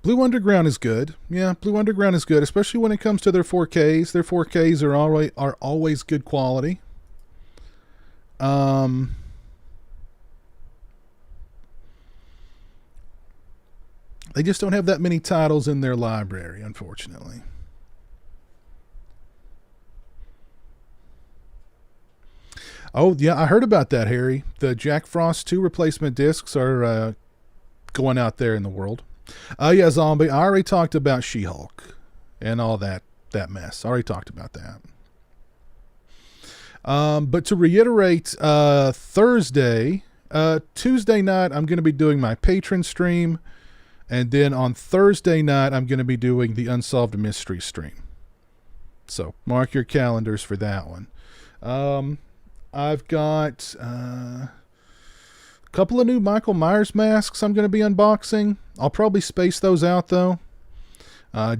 Blue Underground is good. Yeah, Blue Underground is good, especially when it comes to their 4Ks. Their 4Ks are always good quality. They just don't have that many titles in their library, unfortunately. Oh, yeah, I heard about that, Harry. The Jack Frost 2 replacement discs are going out there in the world. Yeah, Zombie, I already talked about She-Hulk and all that mess. I already talked about that. But to reiterate, Tuesday night, I'm going to be doing my patron stream. And then on Thursday night, I'm going to be doing the Unsolved Mystery stream. So mark your calendars for that one. I've got a couple of new Michael Myers masks I'm going to be unboxing. I'll probably space those out, though.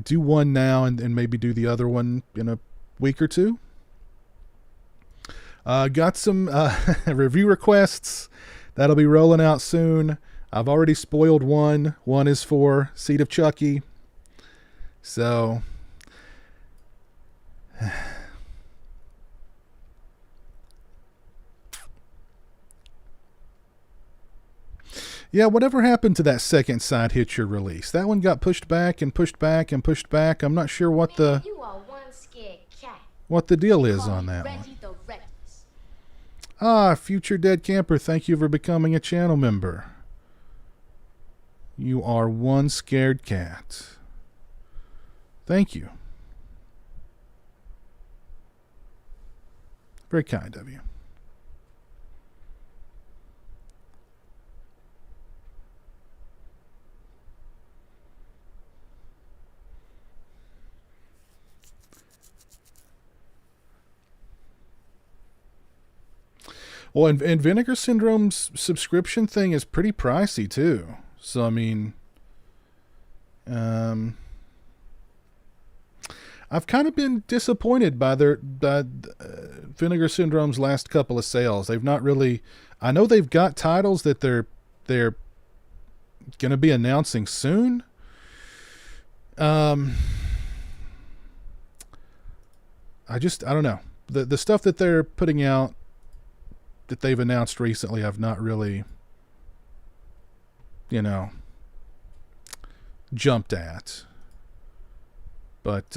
Do one now and maybe do the other one in a week or two. Got some review requests. That'll be rolling out soon. I've already spoiled one. One is for Seed of Chucky. So... yeah, whatever happened to that second Side Hitcher release? That one got pushed back and pushed back and pushed back. I'm not sure what the deal is on that one. Ah, Future Dead Camper, thank you for becoming a channel member. You are one scared cat. Thank you. Very kind of you. Well, and Vinegar Syndrome's subscription thing is pretty pricey too. So I mean, I've kind of been disappointed by Vinegar Syndrome's last couple of sales. They've not really. I know they've got titles that they're going to be announcing soon. I don't know. The stuff that they're putting out that they've announced recently, I've not really, jumped at. But,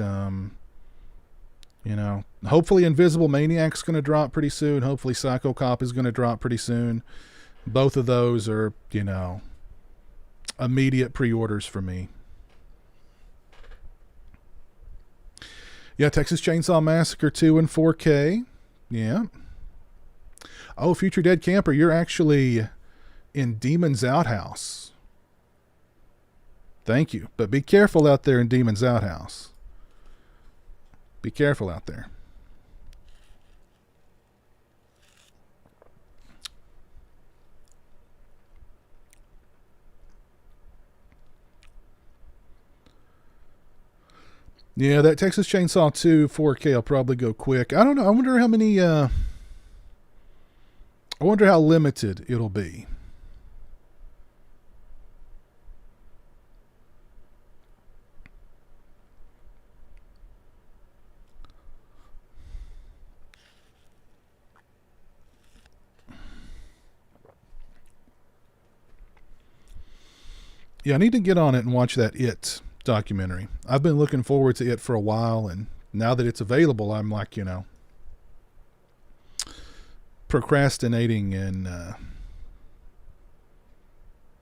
hopefully Invisible Maniac's going to drop pretty soon. Hopefully Psycho Cop is going to drop pretty soon. Both of those are, immediate pre-orders for me. Yeah, Texas Chainsaw Massacre 2 in 4K. Yeah. Oh, Future Dead Camper, you're actually in Demon's Outhouse. Thank you. But be careful out there in Demon's Outhouse. Be careful out there. Yeah, that Texas Chainsaw 2 4K will probably go quick. I don't know. I wonder how many. I wonder how limited it'll be. Yeah, I need to get on it and watch that It documentary. I've been looking forward to it for a while, and now that it's available, I'm like, procrastinating and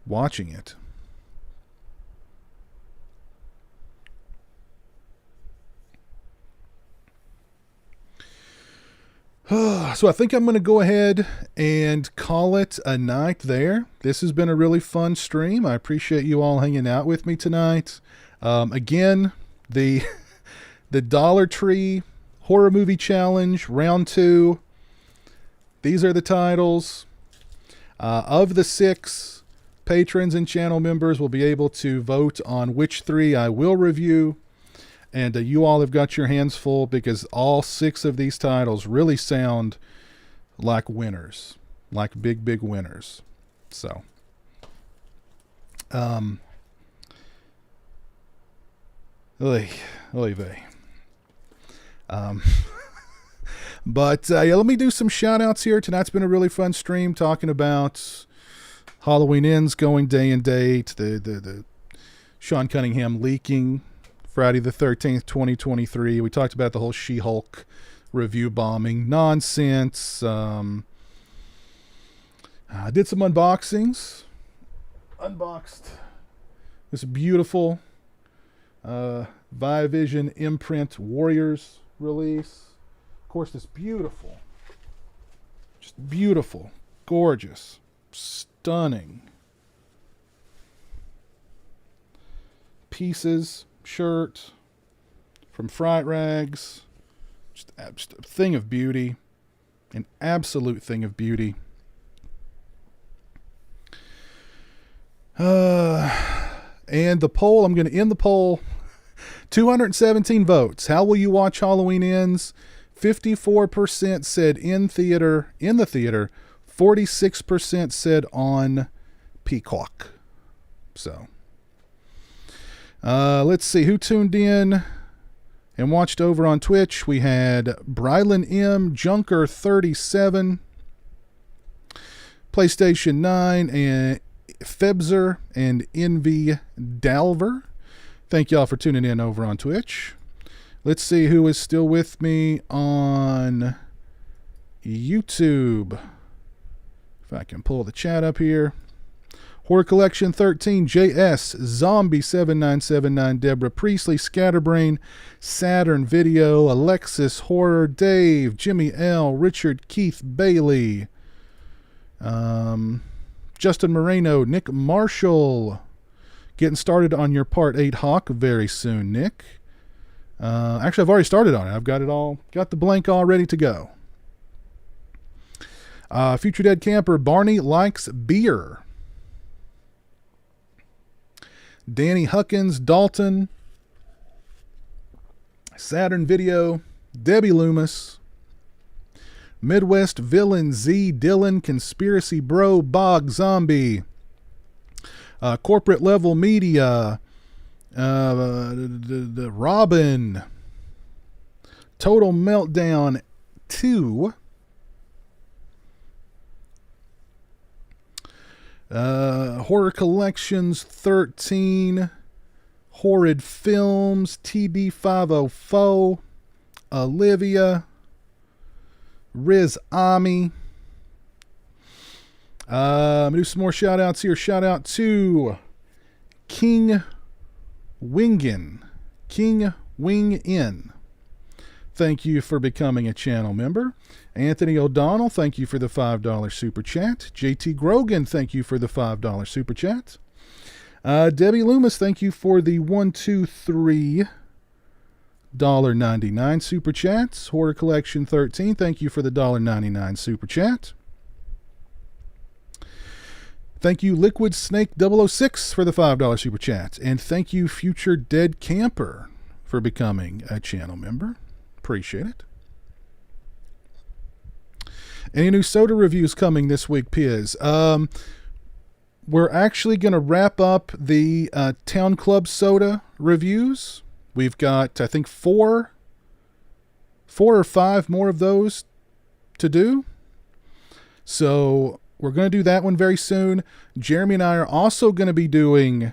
watching it. So I think I'm going to go ahead and call it a night there. This has been a really fun stream. I appreciate you all hanging out with me tonight. Again, the Dollar Tree Horror Movie Challenge, Round 2. These are the titles. Of the 6, patrons and channel members will be able to vote on which 3 I will review. And you all have got your hands full because all 6 of these titles really sound like winners, like big, big winners. So, oy vey. But yeah, let me do some shout outs here. Tonight's been a really fun stream talking about Halloween Ends going day and date, the Sean Cunningham leaking Friday the 13th, 2023. We talked about the whole She-Hulk review bombing nonsense. I did some unboxings. Unboxed this beautiful Viavision imprint Warriors release. Of course, this beautiful, just beautiful, gorgeous, stunning pieces. Shirt from Fright Rags, just a thing of beauty, an absolute thing of beauty. And the poll, I'm going to end the poll. 217 votes. How will you watch Halloween Ends? 54% said in the theater. 46% said on Peacock. So. Let's see who tuned in and watched over on Twitch. We had Brylan M, Junker 37, PlayStation 9, and Febzer and Envy Dalver. Thank y'all for tuning in over on Twitch. Let's see who is still with me on YouTube. If I can pull the chat up here. Horror Collection 13, JS, Zombie 7979, Deborah Priestley, Scatterbrain, Saturn Video, Alexis Horror, Dave, Jimmy L, Richard Keith Bailey, Justin Moreno, Nick Marshall. Getting started on your Part 8 Hawk very soon, Nick. Actually, I've already started on it. I've got it all, got the blank all ready to go. Future Dead Camper, Barney Likes Beer. Danny Huckins, Dalton, Saturn Video, Debbie Loomis, Midwest Villain, Z, Dylan, Conspiracy Bro, Bog Zombie, Corporate Level Media, the Robin, Total Meltdown 2, Horror Collections 13, Horrid Films, TD504, Olivia, Riz Ami. I'm going to do some more shout outs here. Shout out to King Wingen. King Wing In. Thank you for becoming a channel member. Anthony O'Donnell, thank you for the $5 super chat. JT Grogan, thank you for the $5 super chat. Debbie Loomis, thank you for the $123.99 super chats. Horror Collection 13, thank you for the $1.99 super chat. Thank you, Liquid Snake 006 for the $5 super chat. And thank you, Future Dead Camper, for becoming a channel member. Appreciate it. Any new soda reviews coming this week, Piz? We're actually going to wrap up the Town Club soda reviews. We've got, I think, four or five more of those to do. So we're going to do that one very soon. Jeremy and I are also going to be doing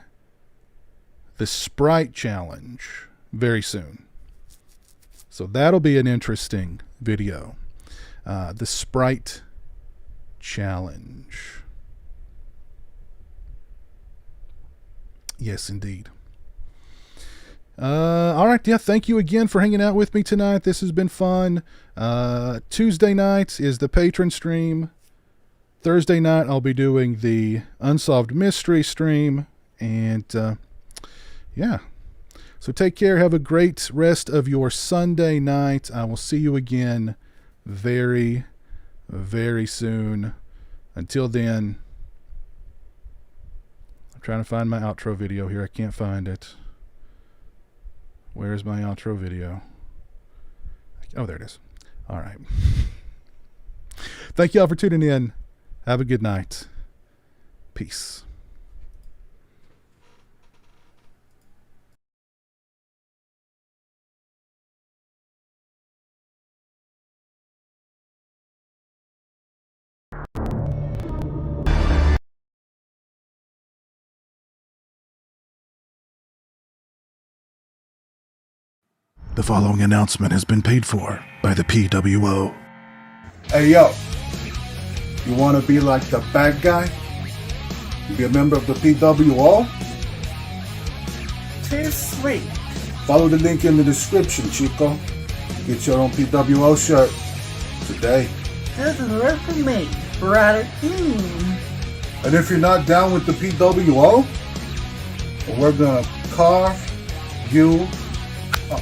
the Sprite Challenge very soon. So that'll be an interesting video. The Sprite Challenge. Yes, indeed. All right. Yeah. Thank you again for hanging out with me tonight. This has been fun. Tuesday night is the patron stream. Thursday night, I'll be doing the Unsolved Mystery stream. And, yeah. So take care. Have a great rest of your Sunday night. I will see you again very, very soon. Until then, I'm trying to find my outro video here. I can't find it. Where's my outro video? Oh, there it is. All right. Thank you all for tuning in. Have a good night. Peace. The following announcement has been paid for by the PWO. Hey yo, you want to be like the bad guy? Be a member of the PWO? Too sweet. Follow the link in the description, Chico. Get your own PWO shirt today. Doesn't work for me, brother. And if you're not down with the PWO, we're gonna carve you up.